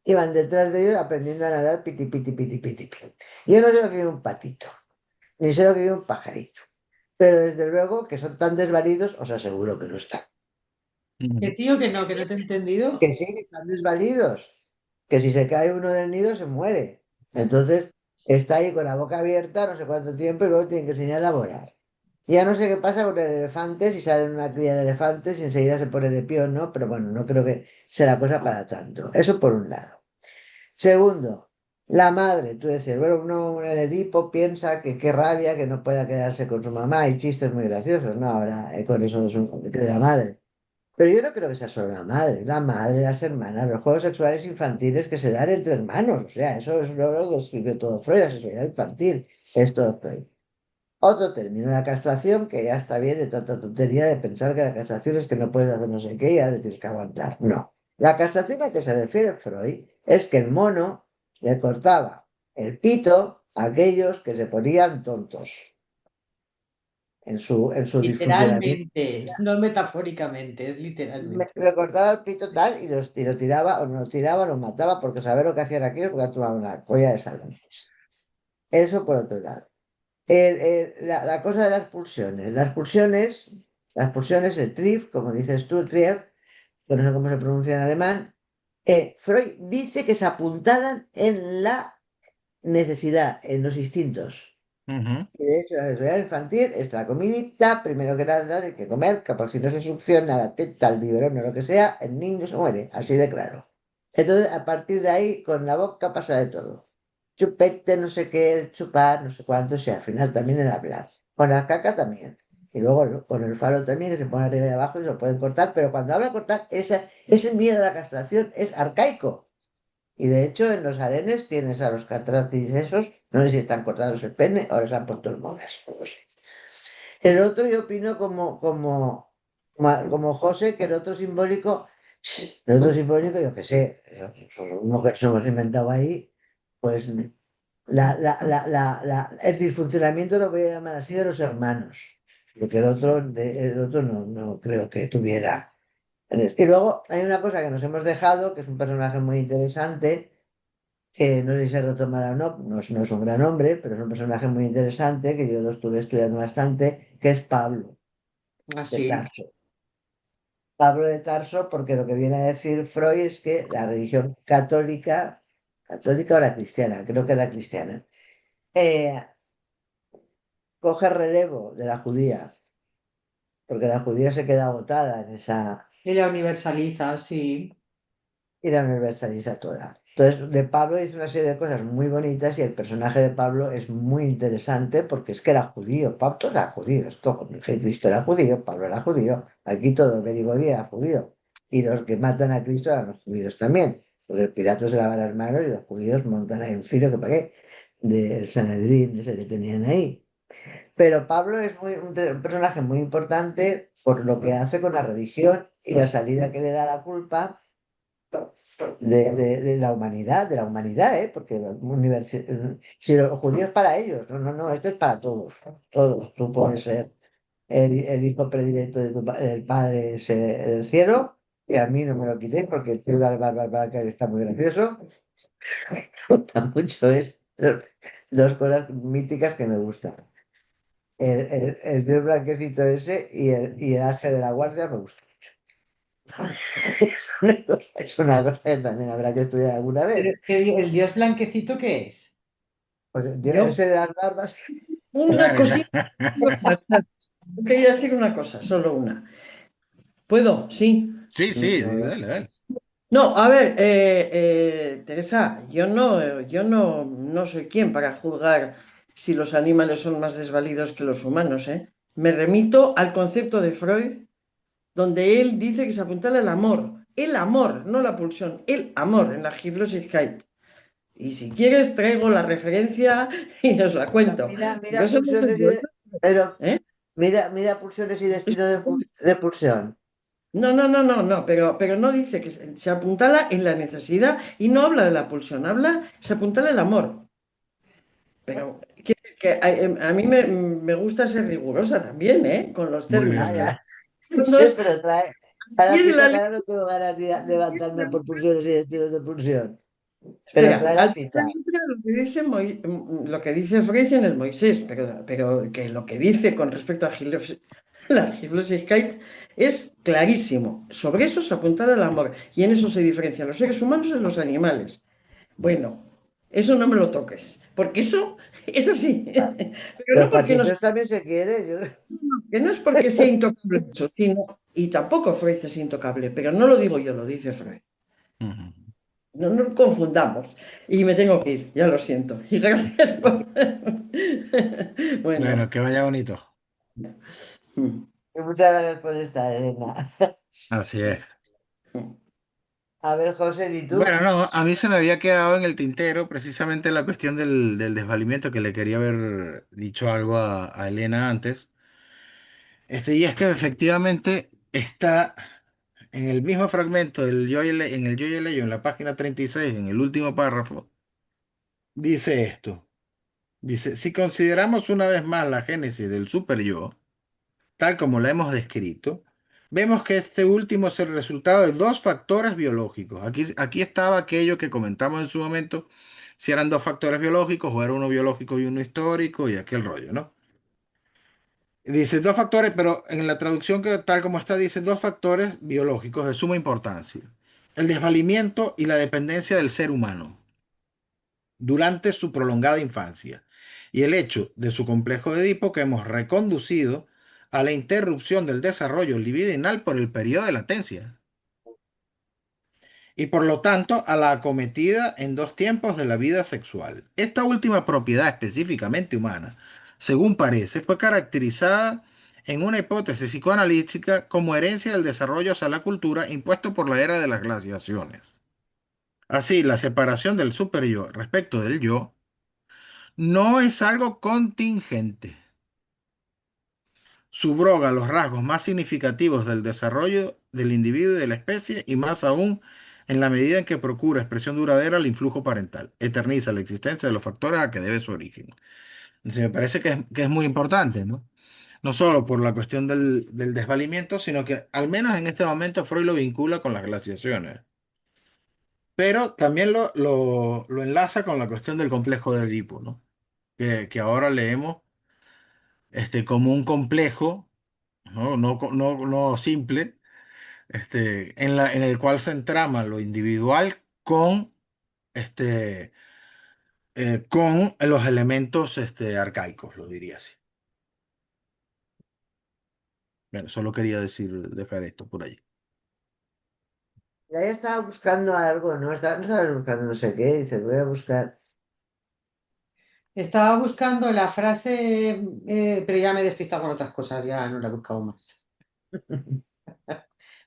iban detrás de ellos aprendiendo a nadar piti, piti, piti, piti, piti. Yo no sé lo que es un patito, ni sé lo que es un pajarito, pero desde luego que son tan desvalidos, os aseguro que no están. Que mm, tío, que no te he entendido. Que sí, que están desvalidos, que si se cae uno del nido se muere. Entonces está ahí con la boca abierta no sé cuánto tiempo y luego tienen que enseñar a volar. Ya no sé qué pasa con el elefante, si sale una cría de elefantes y enseguida se pone de pie o no, pero bueno, no creo que sea la cosa para tanto. Eso por un lado. Segundo, la madre, tú decías, bueno, uno, el Edipo piensa que qué rabia que no pueda quedarse con su mamá, hay chistes muy graciosos, ¿no? Ahora con eso de la madre. Pero yo no creo que sea solo la madre, las hermanas, los juegos sexuales infantiles que se dan entre hermanos, o sea, eso es lo describió todo Freud, la sexualidad infantil, es todo Freud. Otro término, la castración, que ya está bien de tanta tontería de pensar que la castración es que no puedes hacer no sé qué y ya le tienes que aguantar. No. La castración a que se refiere Freud es que el mono le cortaba el pito a aquellos que se ponían tontos en su disfuncionamiento. Literalmente, no metafóricamente, es literalmente. Le cortaba el pito tal y lo tiraba o no lo tiraba, lo mataba porque saber lo que hacían aquellos porque tomaban una polla de salvajes. Eso por otro lado. La cosa de las pulsiones. Las pulsiones, el Trieb, como dices tú, Trieb, que no sé cómo se pronuncia en alemán, Freud dice que se apuntalan en la necesidad, en los instintos. Ujú. Y de hecho, la sexualidad infantil es la comidita, primero que nada hay que comer, que por si no se succiona la teta, el biberón o lo que sea, el niño se muere, así de claro. Entonces, a partir de ahí, con la boca pasa de todo. Chupete, no sé qué, el chupar, no sé cuánto, y al final también el hablar. Con la caca también. Y luego con el falo también, que se pone arriba y abajo y se lo pueden cortar, pero cuando habla de cortar, ese miedo a la castración es arcaico. Y de hecho, en los harenes tienes a los catratis esos, no sé si están cortados el pene o les han puesto el monas. No lo sé. El otro, yo opino como José, que el otro simbólico, yo qué sé, uno que nos hemos inventado ahí, pues el disfuncionamiento lo voy a llamar así de los hermanos, porque el otro no creo que tuviera. Y luego hay una cosa que nos hemos dejado, que es un personaje muy interesante, que no sé si se retomará o no, no es un gran hombre, pero es un personaje muy interesante, que yo lo estuve estudiando bastante, que es Pablo de Así. Tarso. Pablo de Tarso, porque lo que viene a decir Freud es que la religión católica o la cristiana, creo que la cristiana, eh, coge relevo de la judía, porque la judía se queda agotada en esa. Y la universaliza, sí. Y la universaliza toda. Entonces, de Pablo hizo una serie de cosas muy bonitas y el personaje de Pablo es muy interesante porque es que era judío. Pablo era judío, esto, Cristo era judío, Pablo era judío, aquí todo el Berigodía era judío. Y los que matan a Cristo eran los judíos también, porque el Pilato se lava las manos y los judíos montan ahí un filo que pagué del Sanedrín ese que tenían ahí. Pero Pablo es un personaje muy importante por lo que hace con la religión y la salida que le da a la culpa de la humanidad, ¿eh? Porque si los judíos para ellos, no, no, no, esto es para todos, todos, tú puedes ser el hijo predilecto del Padre del cielo, y a mí no me lo quitéis porque el tío de Alba que está muy gracioso, me gusta mucho, es dos cosas míticas que me gustan. El tío blanquecito ese y el ángel de la guardia me gusta. Es una cosa que también habrá que estudiar alguna vez. Pero, ¿el dios blanquecito qué es? Pues Yo, ese de las barbas. una cosita, quería decir una cosa, solo una. ¿Puedo? Sí. Sí, Sí, sí, claro. dale, dale. No, a ver, Teresa, yo no soy quien para juzgar si los animales son más desvalidos que los humanos, ¿eh? Me remito al concepto de Freud, donde él dice que se apuntala el amor, no la pulsión, el amor en la Hypnosis-Hype. Y si quieres, traigo la referencia y os la cuento. Mira, Pero mira eso no soy pulsiones yo, pero ¿eh? mira pulsiones y destino de pulsión. No, no, no, no, no, pero no dice que se apuntala en la necesidad y no habla de la pulsión, se apuntala el amor. Pero a mí me gusta ser rigurosa también, ¿eh? Con los Muy términos. Ah, bien, muy Que bien. ya. No sé, es pero pie ahora de la ahora no tengo ganas de levantarme por pulsiones y destinos de pulsión. Pero Espera, trae la al pie de cita. la letra lo que dice Freud en el Moisés, pero que lo que dice con respecto a la Hypnosis-Hype es clarísimo. Sobre eso se apuntala el amor y en eso se diferencian los seres humanos de los animales. Bueno, eso no me lo toques, porque eso sí, pero Los no porque no, patitos también se quieren. que no es porque sea intocable eso, y tampoco Freud es intocable, pero no lo digo yo, lo dice Freud. Ujú. No nos confundamos. Y me tengo que ir, ya lo siento. Y gracias por. Bueno, Bueno. que vaya bonito. Y muchas gracias por estar, Elena. Así es. A ver, José, ¿y tú? Bueno, no, a mí se me había quedado en el tintero precisamente la cuestión del desvalimiento que le quería haber dicho algo a Elena antes. Y es que efectivamente está en el mismo fragmento en el Yo y el Ello, en la página 36, en el último párrafo, dice esto. Dice, si consideramos una vez más la génesis del superyo, tal como la hemos descrito, vemos que este último es el resultado de dos factores biológicos. Aquí estaba aquello que comentamos en su momento, si eran dos factores biológicos o era uno biológico y uno histórico y aquel rollo, ¿no? Dice dos factores, pero en la traducción que tal como está, dice dos factores biológicos de suma importancia. El desvalimiento y la dependencia del ser humano durante su prolongada infancia y el hecho de su complejo de Edipo que hemos reconducido a la interrupción del desarrollo libidinal por el periodo de latencia y por lo tanto a la acometida en dos tiempos de la vida sexual. Esta última propiedad específicamente humana, según parece, fue caracterizada en una hipótesis psicoanalítica como herencia del desarrollo hacia la cultura impuesto por la era de las glaciaciones. Así, la separación del superyo respecto del yo no es algo contingente. Subroga los rasgos más significativos del desarrollo del individuo y de la especie y más aún en la medida en que procura expresión duradera al influjo parental. Eterniza la existencia de los factores a que debe su origen. Entonces, me parece que es muy importante, ¿no? No solo por la cuestión del desvalimiento, sino que al menos en este momento Freud lo vincula con las glaciaciones. Pero también lo enlaza con la cuestión del complejo de Edipo, ¿no? Que ahora leemos como un complejo, ¿no? No simple, en el cual se entrama lo individual este, con los elementos arcaicos, lo diría así. Bueno, solo quería dejar esto por allí. Ya estaba buscando algo, ¿no? No estaba buscando no sé qué, dice, voy a buscar. Estaba buscando la frase, pero ya me he despistado con otras cosas, ya no la he buscado más.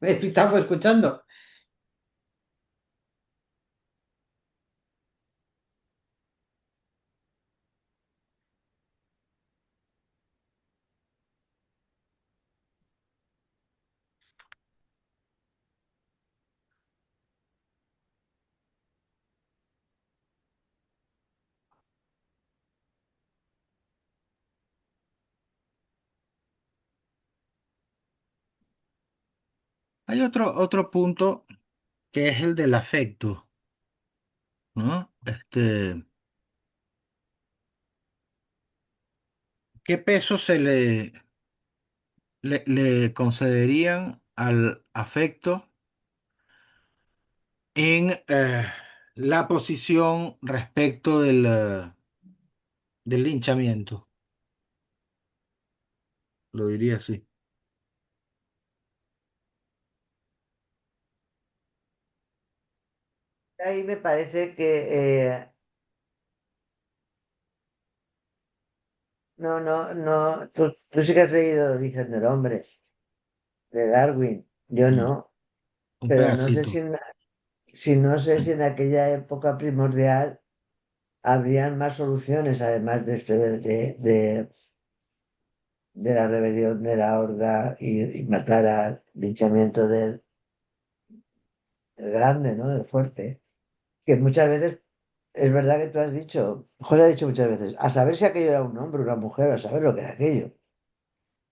Me he despistado escuchando. Hay otro punto que es el del afecto, ¿no? ¿Qué peso le concederían al afecto en la posición respecto del linchamiento? Lo diría así. Ahí me parece que no, tú sí que has leído El origen del hombre de Darwin, yo Mm, no, un pero no sé pedacito. si en aquella época primordial habrían más soluciones, además de de la rebelión de la horda y matar al linchamiento del grande, ¿no? Del fuerte. Que muchas veces, es verdad que tú has dicho, José ha dicho muchas veces, a saber si aquello era un hombre o una mujer, a saber lo que era aquello.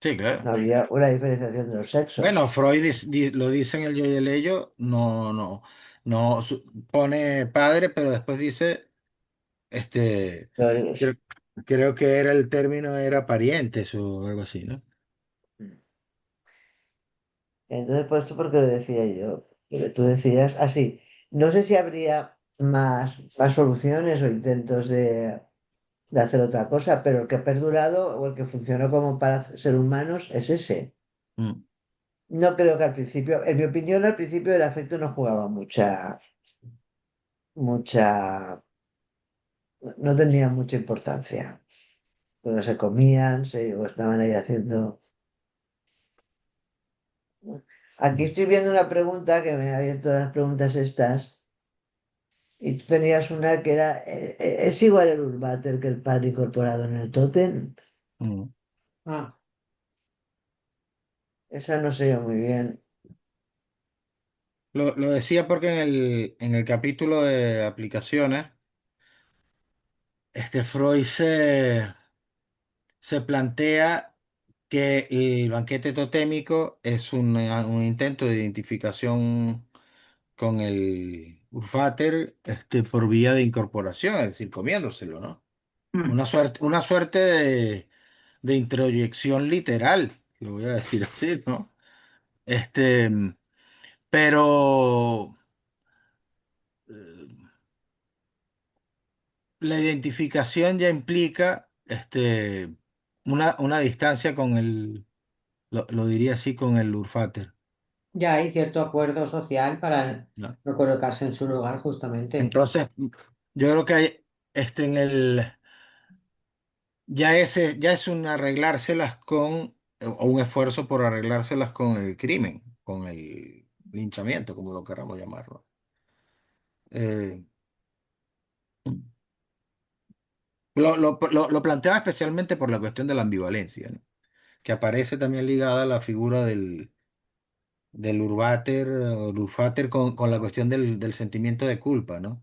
Sí, No claro. había una diferenciación de los Bueno, sexos. Freud lo dice en el Yo y el Ello, no pone padre, pero después dice, este, Entonces, creo, creo que era el término, era parientes o algo así, ¿no? pues tú, ¿por qué lo decía yo? Porque tú decías así. No sé si habría más soluciones o intentos de hacer otra cosa, pero el que ha perdurado o el que funcionó como para ser humanos es ese. Mm. No creo que al principio, en mi opinión, al principio el afecto no jugaba mucha, no tenía mucha importancia. Cuando se comían, o estaban ahí haciendo. Aquí estoy viendo una pregunta que me ha abierto las preguntas estas. Y tú tenías una que era, ¿es igual el Urbater que el pan incorporado en el tótem? Mm. Ah, Esa no sé yo muy bien. Lo decía porque en el capítulo de aplicaciones, Freud se plantea que el banquete totémico es un intento de identificación con el Urfater por vía de incorporación, es decir, comiéndoselo, ¿no? Una suerte de introyección literal, lo voy a decir así, ¿no? Este, pero eh, la identificación ya implica una distancia con lo diría así, con el Urfater, ya hay cierto acuerdo social para ¿no? no colocarse en su lugar, justamente. Entonces, yo creo que hay, en el, ya es un arreglárselas o un esfuerzo por arreglárselas con el crimen, con el linchamiento, como lo queramos llamarlo. Eh, lo planteaba especialmente por la cuestión de la ambivalencia, ¿no? Que aparece también ligada a la figura del Urbater, o Urfater con la cuestión del sentimiento de culpa, ¿no?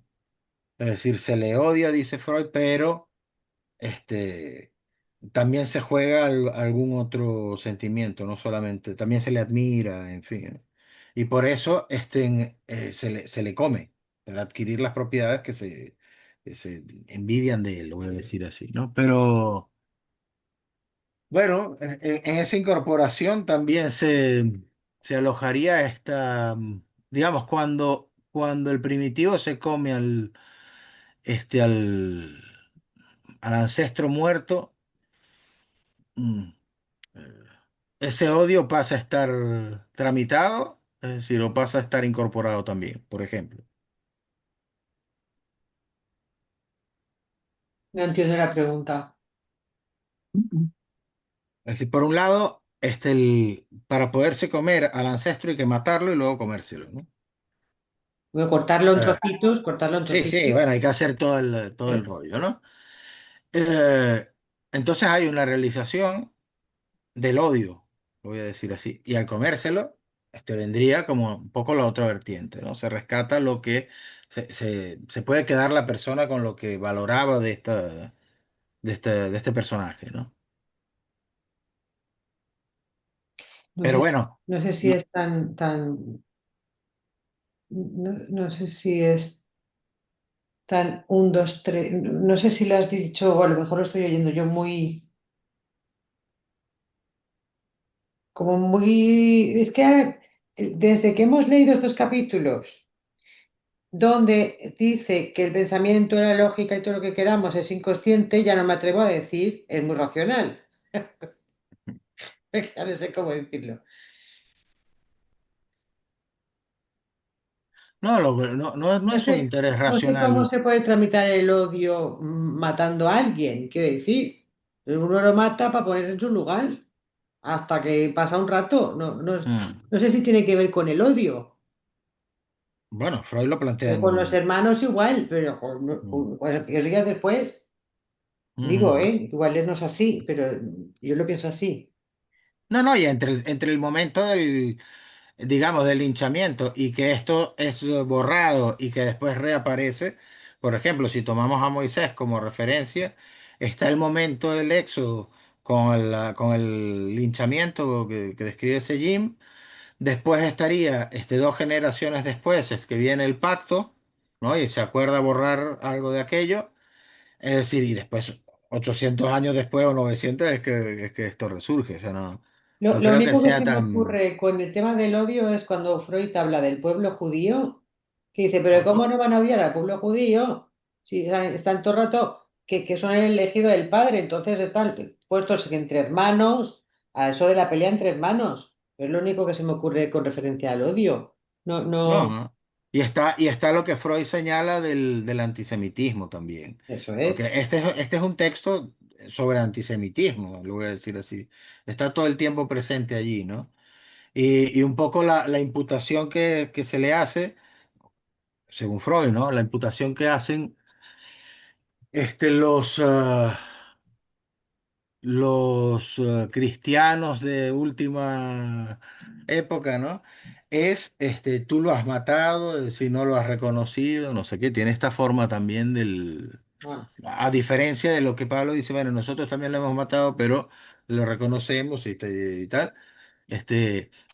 Es decir, se le odia, dice Freud, pero este, también se juega algún otro sentimiento, no solamente, también se le admira, en fin, ¿no? Y por eso se le come, para adquirir las propiedades que se envidian de él, lo voy a decir así, ¿no? Pero bueno, en esa incorporación también se alojaría digamos, cuando el primitivo se come al al ancestro muerto. mm, eh, Ese odio pasa a estar tramitado, es decir, o pasa a estar incorporado también, por ejemplo. No entiendo la pregunta. Ujú. Es decir, por un lado, para poderse comer al ancestro hay que matarlo y luego comérselo, ¿no? Voy a cortarlo en Eh, trocitos, cortarlo en sí, sí, trocitos. bueno, hay que hacer todo el ¿Eh? rollo, ¿no? Eh, entonces hay una realización del odio, lo voy a decir así, y al comérselo, vendría como un poco la otra vertiente, ¿no? Se rescata lo que se puede quedar la persona con lo que valoraba de este personaje, ¿no? No Pero sé, bueno, no sé si no, es no, no sé si es tan un, dos, tres, no sé si lo has dicho, o a lo mejor lo estoy oyendo yo como muy, es que ahora, desde que hemos leído estos capítulos, donde dice que el pensamiento, la lógica y todo lo que queramos es inconsciente, ya no me atrevo a decir es muy racional. Ya no sé cómo decirlo. no No es un sé, interés no sé cómo racional. se puede tramitar el odio matando a alguien, quiero decir. Uno lo mata para ponerse en su lugar hasta que pasa un rato. No, no, Mm. no sé si tiene que ver con el odio. Bueno, Freud lo plantea Con los en... hermanos igual, pero Mm. pues, eso ya después. Digo, Ujú. igual no es así, pero yo lo pienso así. No, no, y entre el momento digamos, del linchamiento y que esto es borrado y que después reaparece, por ejemplo, si tomamos a Moisés como referencia, está el momento del éxodo con el linchamiento que describe ese Jim, después estaría dos generaciones después, es que viene el pacto, ¿no? Y se acuerda borrar algo de aquello, es decir, y después 800 años después o 900 es que esto resurge, o sea, no Lo creo que único que sea se me tan... ocurre con el tema del odio es cuando Freud habla del pueblo judío, que dice, pero ¿cómo Ajá. no van a odiar al pueblo judío? Si están todo el rato que son el elegido del padre, entonces están puestos entre hermanos, a eso de la pelea entre hermanos. Es lo único que se me ocurre con referencia al odio. No, No, no, no. Y está lo que Freud señala del antisemitismo también. eso es. Porque este es un texto sobre antisemitismo, lo voy a decir así. Está todo el tiempo presente allí, ¿no? Y un poco la imputación que se le hace, según Freud, ¿no? La imputación que hacen los cristianos de última época, ¿no? Es, tú lo has matado, si no lo has reconocido, no sé qué, tiene esta forma también Ah, a diferencia de lo que Pablo dice, bueno, nosotros también lo hemos matado, pero lo reconocemos y tal.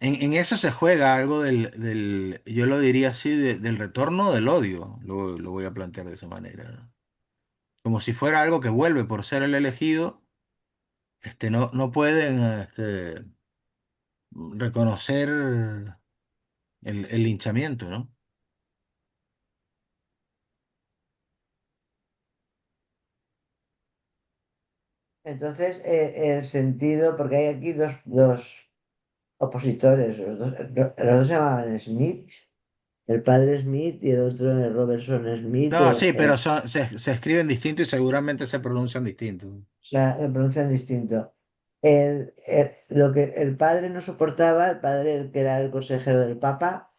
En eso se juega algo yo lo diría así, del retorno del odio, lo voy a plantear de esa manera, ¿no? Como si fuera algo que vuelve por ser el elegido, no pueden, reconocer el linchamiento, ¿no? Entonces, el sentido, porque hay aquí dos opositores, los dos se llamaban Smith, el padre Smith y el otro Robertson Smith, No, sí, pero se escriben distinto y seguramente se pronuncian distinto. sea, lo pronuncian distinto. Lo que el padre no soportaba, el padre que era el consejero del Papa,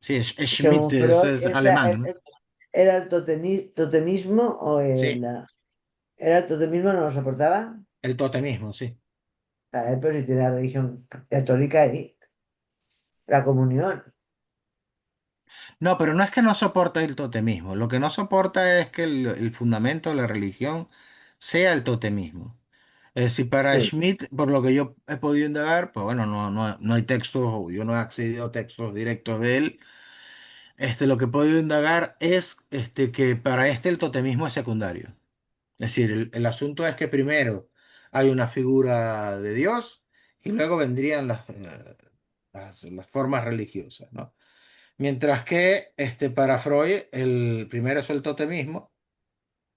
Sí, es Schmidt, según Freud, es alemán, ¿no? era el totemismo o Sí, era el totemismo, no lo soportaba. el totemismo, sí. Claro, pero si tiene la religión católica ahí, la comunión. No, pero no es que no soporta el totemismo. Lo que no soporta es que el fundamento de la religión sea el totemismo. Es decir, para Sí. Schmidt, por lo que yo he podido indagar, pues bueno, no hay textos, o yo no he accedido a textos directos de él. Lo que he podido indagar es que para el totemismo es secundario. Es decir, el asunto es que primero hay una figura de Dios y luego vendrían las formas religiosas, ¿no? Mientras que para Freud, el primero es el totemismo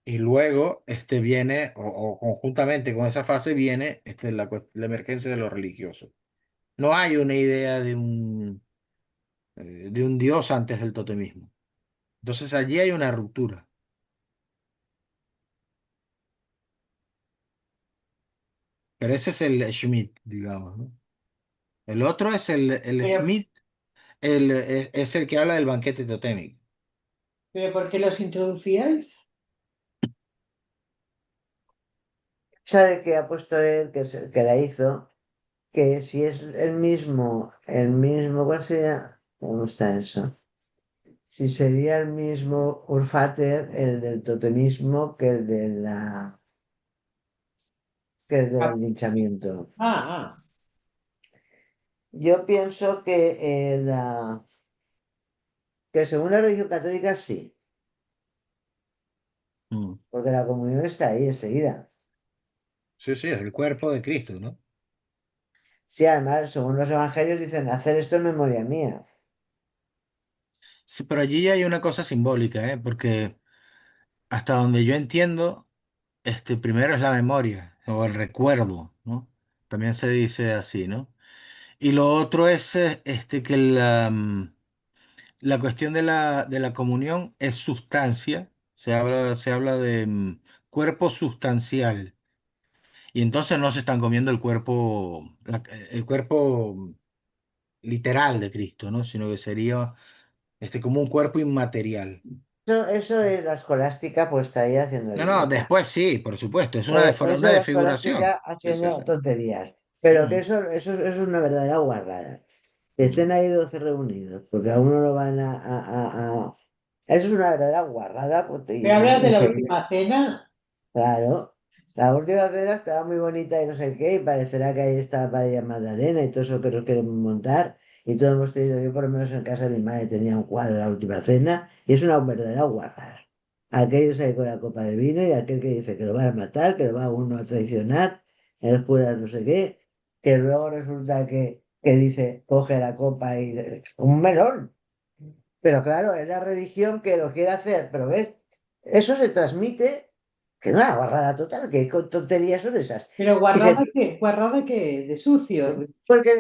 y luego viene, o conjuntamente con esa fase, viene la emergencia de lo religioso. No hay una idea de un Dios antes del totemismo. Entonces allí hay una ruptura. Pero ese es el Schmidt, digamos, ¿no? El otro es el pero, Schmidt, es el que habla del banquete totémico. pero ¿por qué los introducíais? Sabe que ha puesto él, que la hizo, que si es el mismo, ¿cuál sería? ¿Cómo está eso? Si sería el mismo Urfater, el del totemismo, que el del Ah, linchamiento. ah, Yo pienso que según la religión católica sí, Mm. porque la comunión está ahí enseguida. Sí, sí, es el cuerpo de Cristo, ¿no? Sí, además, según los evangelios dicen, hacer esto en memoria mía. Sí, pero allí hay una cosa simbólica, ¿eh? Porque hasta donde yo entiendo, primero es la memoria o el recuerdo, ¿no? También se dice así, ¿no? Y lo otro es que la cuestión de la comunión es sustancia, se habla de cuerpo sustancial. Y entonces no se están comiendo el cuerpo literal de Cristo, ¿no? Sino que sería como un cuerpo inmaterial. Eso es la escolástica, pues está ahí haciendo el No, no, idiota. después sí, por supuesto, es una, Eso una es la escolástica desfiguración. Sí, sí, haciendo sí. tonterías. Pero que Mm, eso es una verdadera guarrada. Que mm. estén ahí 12 reunidos, porque a uno lo van Eso es una verdadera guarrada, pues, pero hablas de y la se última cena. claro, la última cena estaba muy bonita y no sé qué, y parecerá que ahí está María Magdalena y todo eso que nos quieren montar. Y todos hemos tenido, yo por lo menos en casa de mi madre tenía un cuadro de la última cena, y es una verdadera guarrada. Aquellos ahí con la copa de vino y aquel que dice que lo van a matar, que lo va uno a traicionar, el Judas no sé qué, que luego resulta que dice, coge la copa y un melón. Pero claro, es la religión que lo quiere hacer, pero ves, eso se transmite, que no es una barrada total, que tonterías son esas. Pero Y se, guarrada qué, de sucio. porque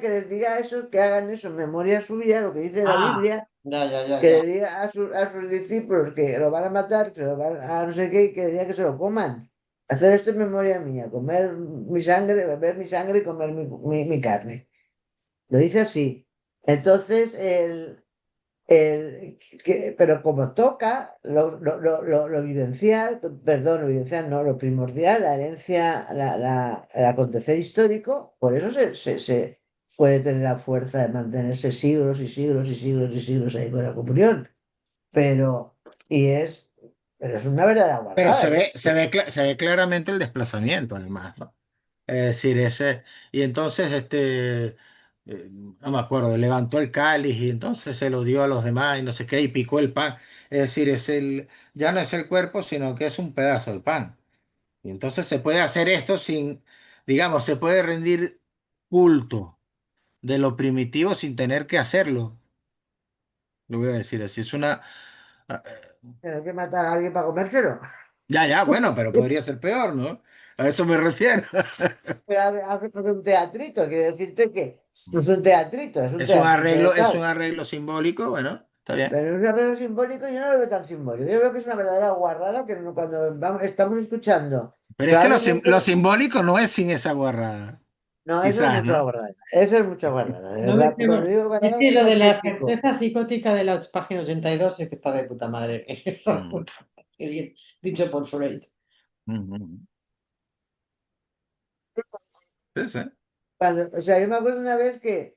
que les diga eso, que hagan eso en memoria suya, lo que dice la Ah, Biblia, ya, ya, ya, que ya. le diga a sus discípulos que lo van a matar, que lo van a no sé qué, y que le diga que se lo coman. Hacer esto en memoria mía, comer mi sangre, beber mi sangre y comer mi carne. Lo dice así. Entonces, pero como toca lo vivencial, perdón, lo vivencial, no, lo primordial, la herencia, el acontecer histórico, por eso se puede tener la fuerza de mantenerse siglos y siglos y siglos y siglos ahí con la comunión. Pero, y es, pero es una verdadera Pero guardada. se ve claramente el desplazamiento, además, ¿no? Es decir, y entonces, no me acuerdo, levantó el cáliz y entonces se lo dio a los demás y no sé qué, y picó el pan. Es decir, ya no es el cuerpo, sino que es un pedazo de pan. Y entonces se puede hacer esto digamos, se puede rendir culto de lo primitivo sin tener que hacerlo. Lo voy a decir así, ah, Pero hay que matar a alguien para comérselo. ya, bueno, pero podría ser peor, ¿no? A eso me refiero. Pero hace pues un teatrito, quiere decirte que no es un teatrito, es un teatrito de Es tal. un arreglo simbólico, bueno, está bien. Pero un arreglo simbólico yo no lo veo tan simbólico. Yo veo que es una verdadera guarrada que cuando estamos escuchando, Pero es que lo probablemente, simbólico no es sin esa guarrada, no, eso es quizás, mucha ¿no? guarrada. Eso es mucha guarrada, de No verdad. metemos. Cuando digo Es guarrada que es lo de la auténtico. certeza psicótica de la página 82 es que está de puta madre. Está de Mm, puta madre, bien dicho por Freud. mm, mm. Sí, sí. O sea, yo me acuerdo una vez que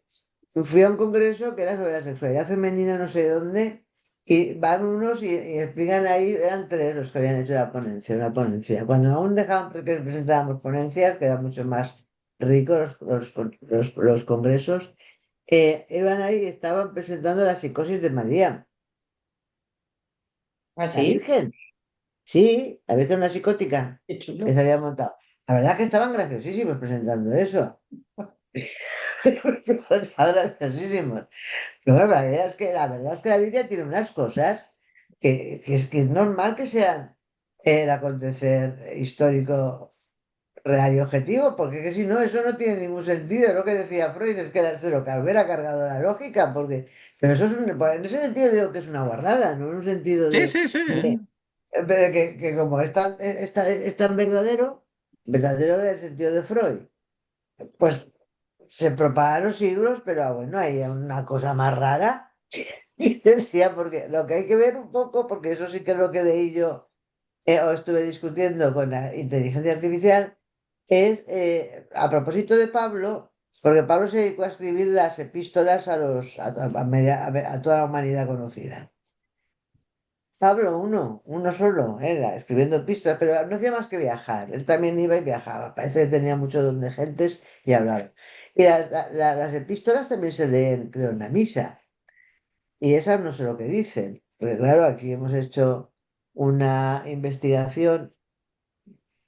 fui a un congreso que era sobre la sexualidad femenina, no sé dónde, y van unos y explican ahí, eran tres los que habían hecho la ponencia, una ponencia. Cuando aún dejaban que presentáramos ponencias, que eran mucho más ricos los congresos, iban ahí y estaban presentando la psicosis de María, ¿Ah, la sí? Virgen. Sí, la Virgen una psicótica Qué que chulo. se había montado. La verdad es que estaban graciosísimos presentando eso. Estaban graciosísimos. No, la verdad es que la Biblia tiene unas cosas que es normal que sean el acontecer histórico real y objetivo, porque que si no, eso no tiene ningún sentido. Lo que decía Freud es que se lo que hubiera cargado la lógica, pero eso en ese sentido digo que es una guardada, no en un sentido Sí, sí, sí. de que como es tan verdadero en el sentido de Freud, pues se propagan los siglos, pero bueno, hay una cosa más rara. Y decía, porque lo que hay que ver un poco, porque eso sí que es lo que leí yo, o estuve discutiendo con la inteligencia artificial, es a propósito de Pablo, porque Pablo se dedicó a escribir las epístolas a toda la humanidad conocida. Pablo, uno solo, era, escribiendo epístolas, pero no hacía más que viajar. Él también iba y viajaba. Parece que tenía mucho don de gentes y hablaba. Y las epístolas también se leen, creo, en la misa. Y esas no sé lo que dicen. Porque claro, aquí hemos hecho una investigación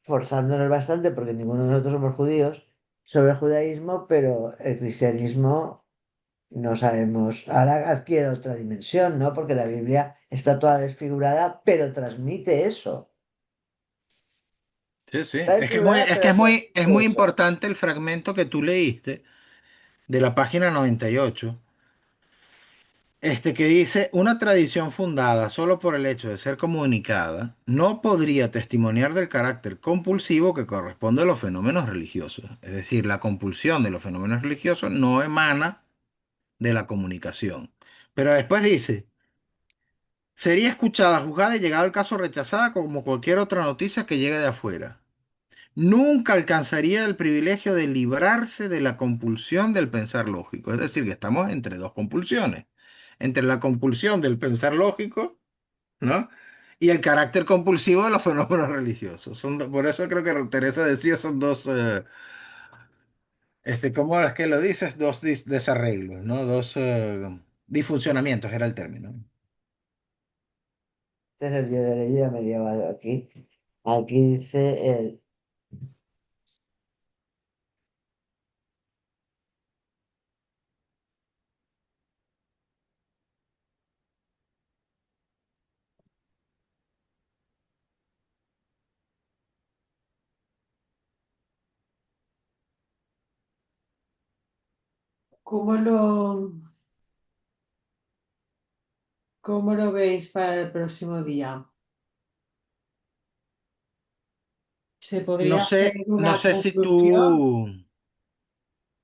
forzándonos bastante, porque ninguno de nosotros somos judíos, sobre el judaísmo, pero el cristianismo no sabemos. Ahora adquiere otra dimensión, ¿no? Porque la Biblia está toda desfigurada, pero transmite eso. Sí, sí. Está desfigurada, pero Es transmite muy eso. importante el fragmento que tú leíste de la página 98, que dice, una tradición fundada solo por el hecho de ser comunicada no podría testimoniar del carácter compulsivo que corresponde a los fenómenos religiosos. Es decir, la compulsión de los fenómenos religiosos no emana de la comunicación. Pero después dice, sería escuchada, juzgada y llegado el caso rechazada como cualquier otra noticia que llegue de afuera. Nunca alcanzaría el privilegio de librarse de la compulsión del pensar lógico. Es decir, que estamos entre dos compulsiones. Entre la compulsión del pensar lógico, ¿no? Y el carácter compulsivo de los fenómenos religiosos. Por eso creo que Teresa decía, son dos, ¿cómo es que lo dices? Dos desarreglos, ¿no? Dos disfuncionamientos era el término. Este es el de la Biblia medieval aquí. Aquí dice el. ¿Cómo cómo lo veis para el próximo día? ¿Se No podría sé, hacer no una sé si tú, conclusión?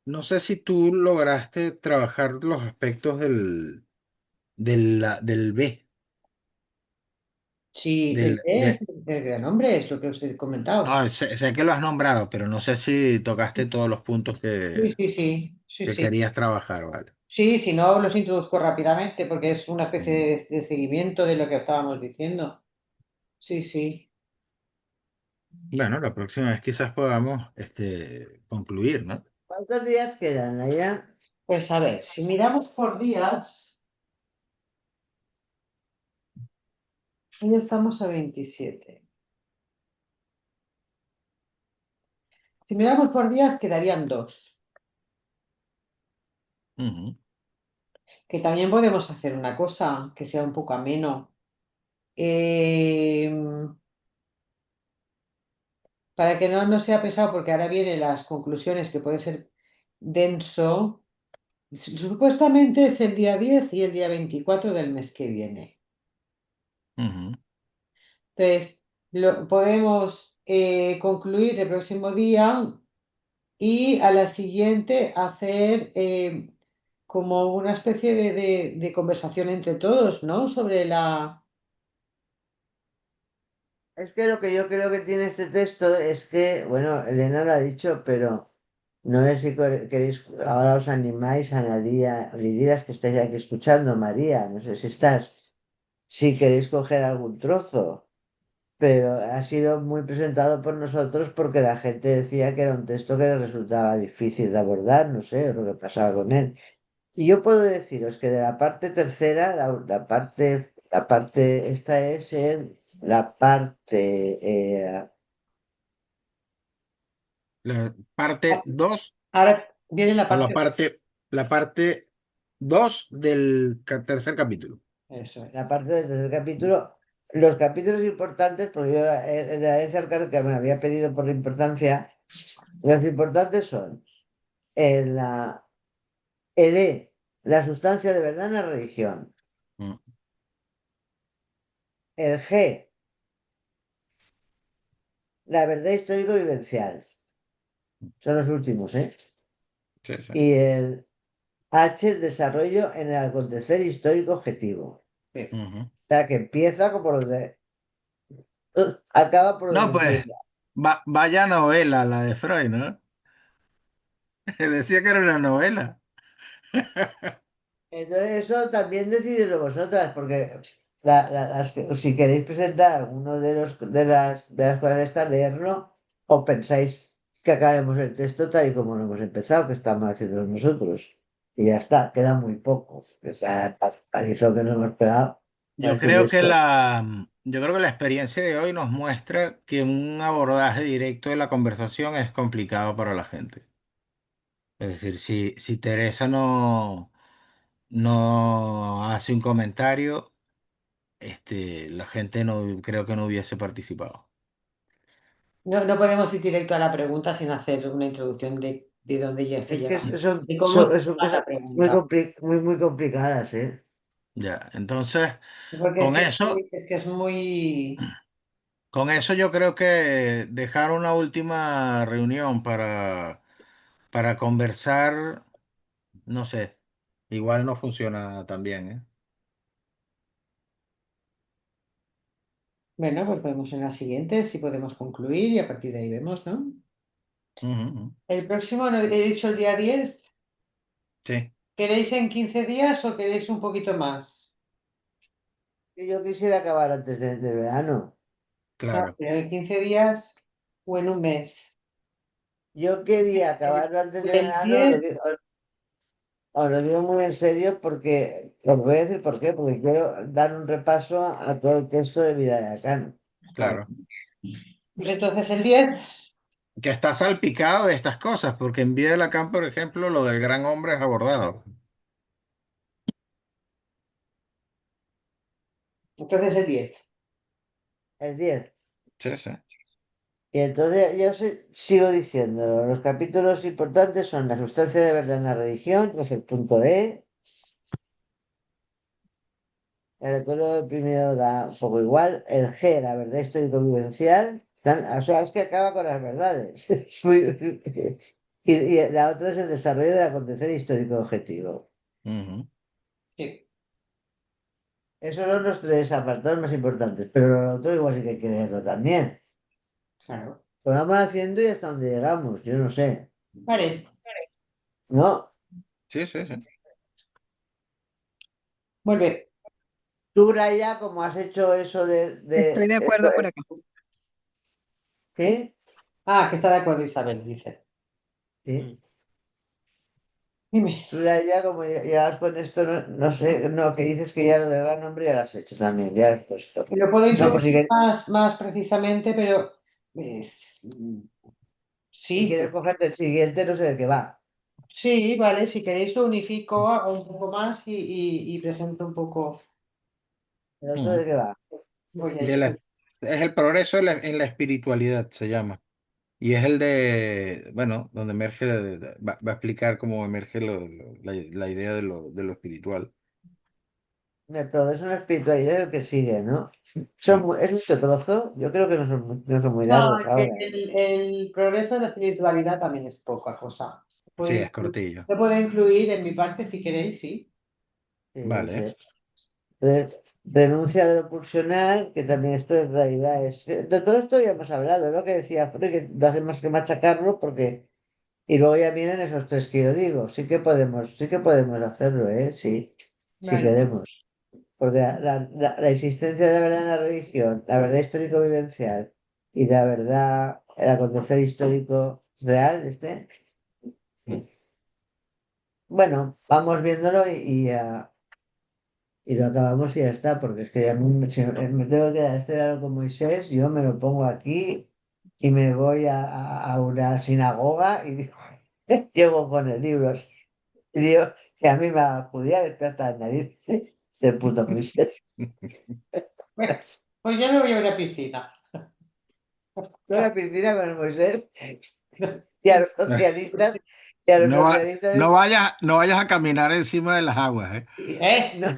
no sé si tú lograste trabajar los aspectos del B, Sí, el del, B es de, el gran nombre, es lo que os he comentado. no, sé que lo has nombrado, pero no sé si tocaste todos los puntos Sí, sí, sí, sí, que sí. querías trabajar, ¿vale? Sí, si no, los introduzco rápidamente porque es una especie Ujú. de seguimiento de lo que estábamos diciendo. Sí, sí. Bueno, la próxima vez quizás podamos concluir, ¿no? ¿Cuántos días quedan allá? Pues a ver, si miramos por días, hoy estamos a 27. Si miramos por días, quedarían dos. Ujú, Que también podemos hacer una cosa que sea un poco ameno. Eh, para que no sea pesado, porque ahora vienen las conclusiones, que puede ser denso. Supuestamente es el día 10 y el día 24 del mes que viene. ujú, Entonces, podemos concluir el próximo día y a la siguiente hacer como una especie de conversación entre todos, ¿no? Sobre la... Es que lo que yo creo que tiene este texto es que, bueno, Elena lo ha dicho, pero no sé si queréis, ahora os animáis, Analía, Lidias, que estáis aquí escuchando, María, no sé si estás, si queréis coger algún trozo, pero ha sido muy presentado por nosotros porque la gente decía que era un texto que le resultaba difícil de abordar, no sé lo que pasaba con él. Y yo puedo deciros que de la parte tercera, la parte, esta es la parte, La parte 2 Ahora viene la o parte... la parte 2 del tercer capítulo. Eso la es. parte del tercer capítulo, los capítulos importantes, porque yo el de la herencia al que me había pedido por la importancia, los importantes son el, la, el E, la sustancia de verdad en la religión, Mm, el G, la verdad histórico-vivencial, son los últimos, ¿eh? sí, sí. Y el H, el desarrollo en el acontecer histórico objetivo. Sí. Ujú. O sea, que empieza como por donde, acaba por donde No, pues, empieza. vaya novela la de Freud, ¿no? Decía que era una novela. Entonces eso también decididlo vosotras, porque si queréis presentar alguno de las cosas está leerlo, o pensáis que acabemos el texto tal y como lo hemos empezado, que estamos haciendo nosotros. Y ya está, queda muy poco. O sea, palizo que nos hemos pegado con Yo este creo que texto. yo creo que la experiencia de hoy nos muestra que un abordaje directo de la conversación es complicado para la gente. Es decir, si Teresa no hace un comentario, la gente no creo que no hubiese participado. No, no podemos ir directo a la pregunta sin hacer una introducción de dónde ya se Es que llega, son, de cómo son, se son llega a cosas la muy, pregunta. muy complicadas, ¿eh? Ya, entonces, Porque con eso, es que es muy... con eso yo creo que dejar una última reunión para conversar, no sé, igual no funciona tan bien, ¿eh? Bueno, pues vemos en la siguiente si podemos concluir y a partir de ahí vemos, ¿no? Ujú, ujú. El próximo, no, he dicho el día 10. Sí, ¿Queréis en 15 días o queréis un poquito más? Que yo quisiera acabar antes del verano. No, claro, pero en 15 días o en un mes. Yo quería El, acabarlo antes del el verano, 10, os lo digo muy en serio porque, os voy a decir por qué, porque quiero dar un repaso a todo el texto de Vida de Acán. claro. pues entonces el 10. Que está salpicado de estas cosas, porque en Vía de Lacan, por ejemplo, lo del gran hombre es abordado. Entonces el 10. El 10. Sí, sí. Y entonces yo sigo diciendo, los capítulos importantes son la sustancia de verdad en la religión, que es el punto E, el otro primero da un poco igual, el G, la verdad histórico vivencial, o sea, es que acaba con las verdades. y la otra es el desarrollo del acontecer histórico objetivo. Ujú. Sí, Esos son los tres apartados más importantes, pero lo otro igual sí que hay que leerlo también. claro. Lo vamos haciendo y hasta donde llegamos, yo no sé. Vale, ¿No? Sí, sí, sí. vuelve. Tú, Raya, como has hecho eso Estoy de de esto, acuerdo por acá. ¿qué? Ah, que está de acuerdo Isabel, dice. Sí. Dime. Tú, Raya, como llevas con esto, no, no sé, no, que dices que ya lo del gran nombre ya lo has hecho también, ya lo has puesto. Y lo puedo No, pues introducir más precisamente, pero si sí, quieres cogerte el siguiente, no sé de qué va. sí, vale. Si queréis lo unifico, hago un poco más y presento un poco. ¿El otro Ujú. de qué va? Voy a De ir. es el progreso en la espiritualidad, se llama. Y es el de, bueno, donde emerge, va a explicar cómo emerge la idea de lo espiritual. El progreso en la espiritualidad es el que sigue, ¿no? Sí, Es mucho trozo, yo creo que no son muy No, largos es que ahora. el progreso de la espiritualidad también es poca cosa. sí, es cortillo. Se puede incluir en mi parte si queréis, sí. Sí, no Vale. sé. Renuncia de lo pulsional, que también esto en realidad es. De todo esto ya hemos hablado, lo que decía Freud, que no hace más que machacarlo, porque. Y luego ya vienen esos tres que yo digo. Sí que podemos hacerlo, ¿eh? Sí, si Vale. queremos. Porque la existencia de la verdad en la religión, la verdad histórico-vivencial y la verdad, el acontecer histórico real, Mm. bueno, vamos viéndolo y lo acabamos y ya está, porque es que ya si me tengo que quedar este lado con Moisés, yo me lo pongo aquí y me voy a una sinagoga y digo, llego con el libro así, y digo que a mí me va a judía después hasta las narices del puto Moisés. Bueno, pues yo me voy a una piscina. Yo a la piscina con el Moisés y a los socialistas, y a los socialistas, No vayas a caminar encima de las aguas, ¿eh? ¿Eh? no,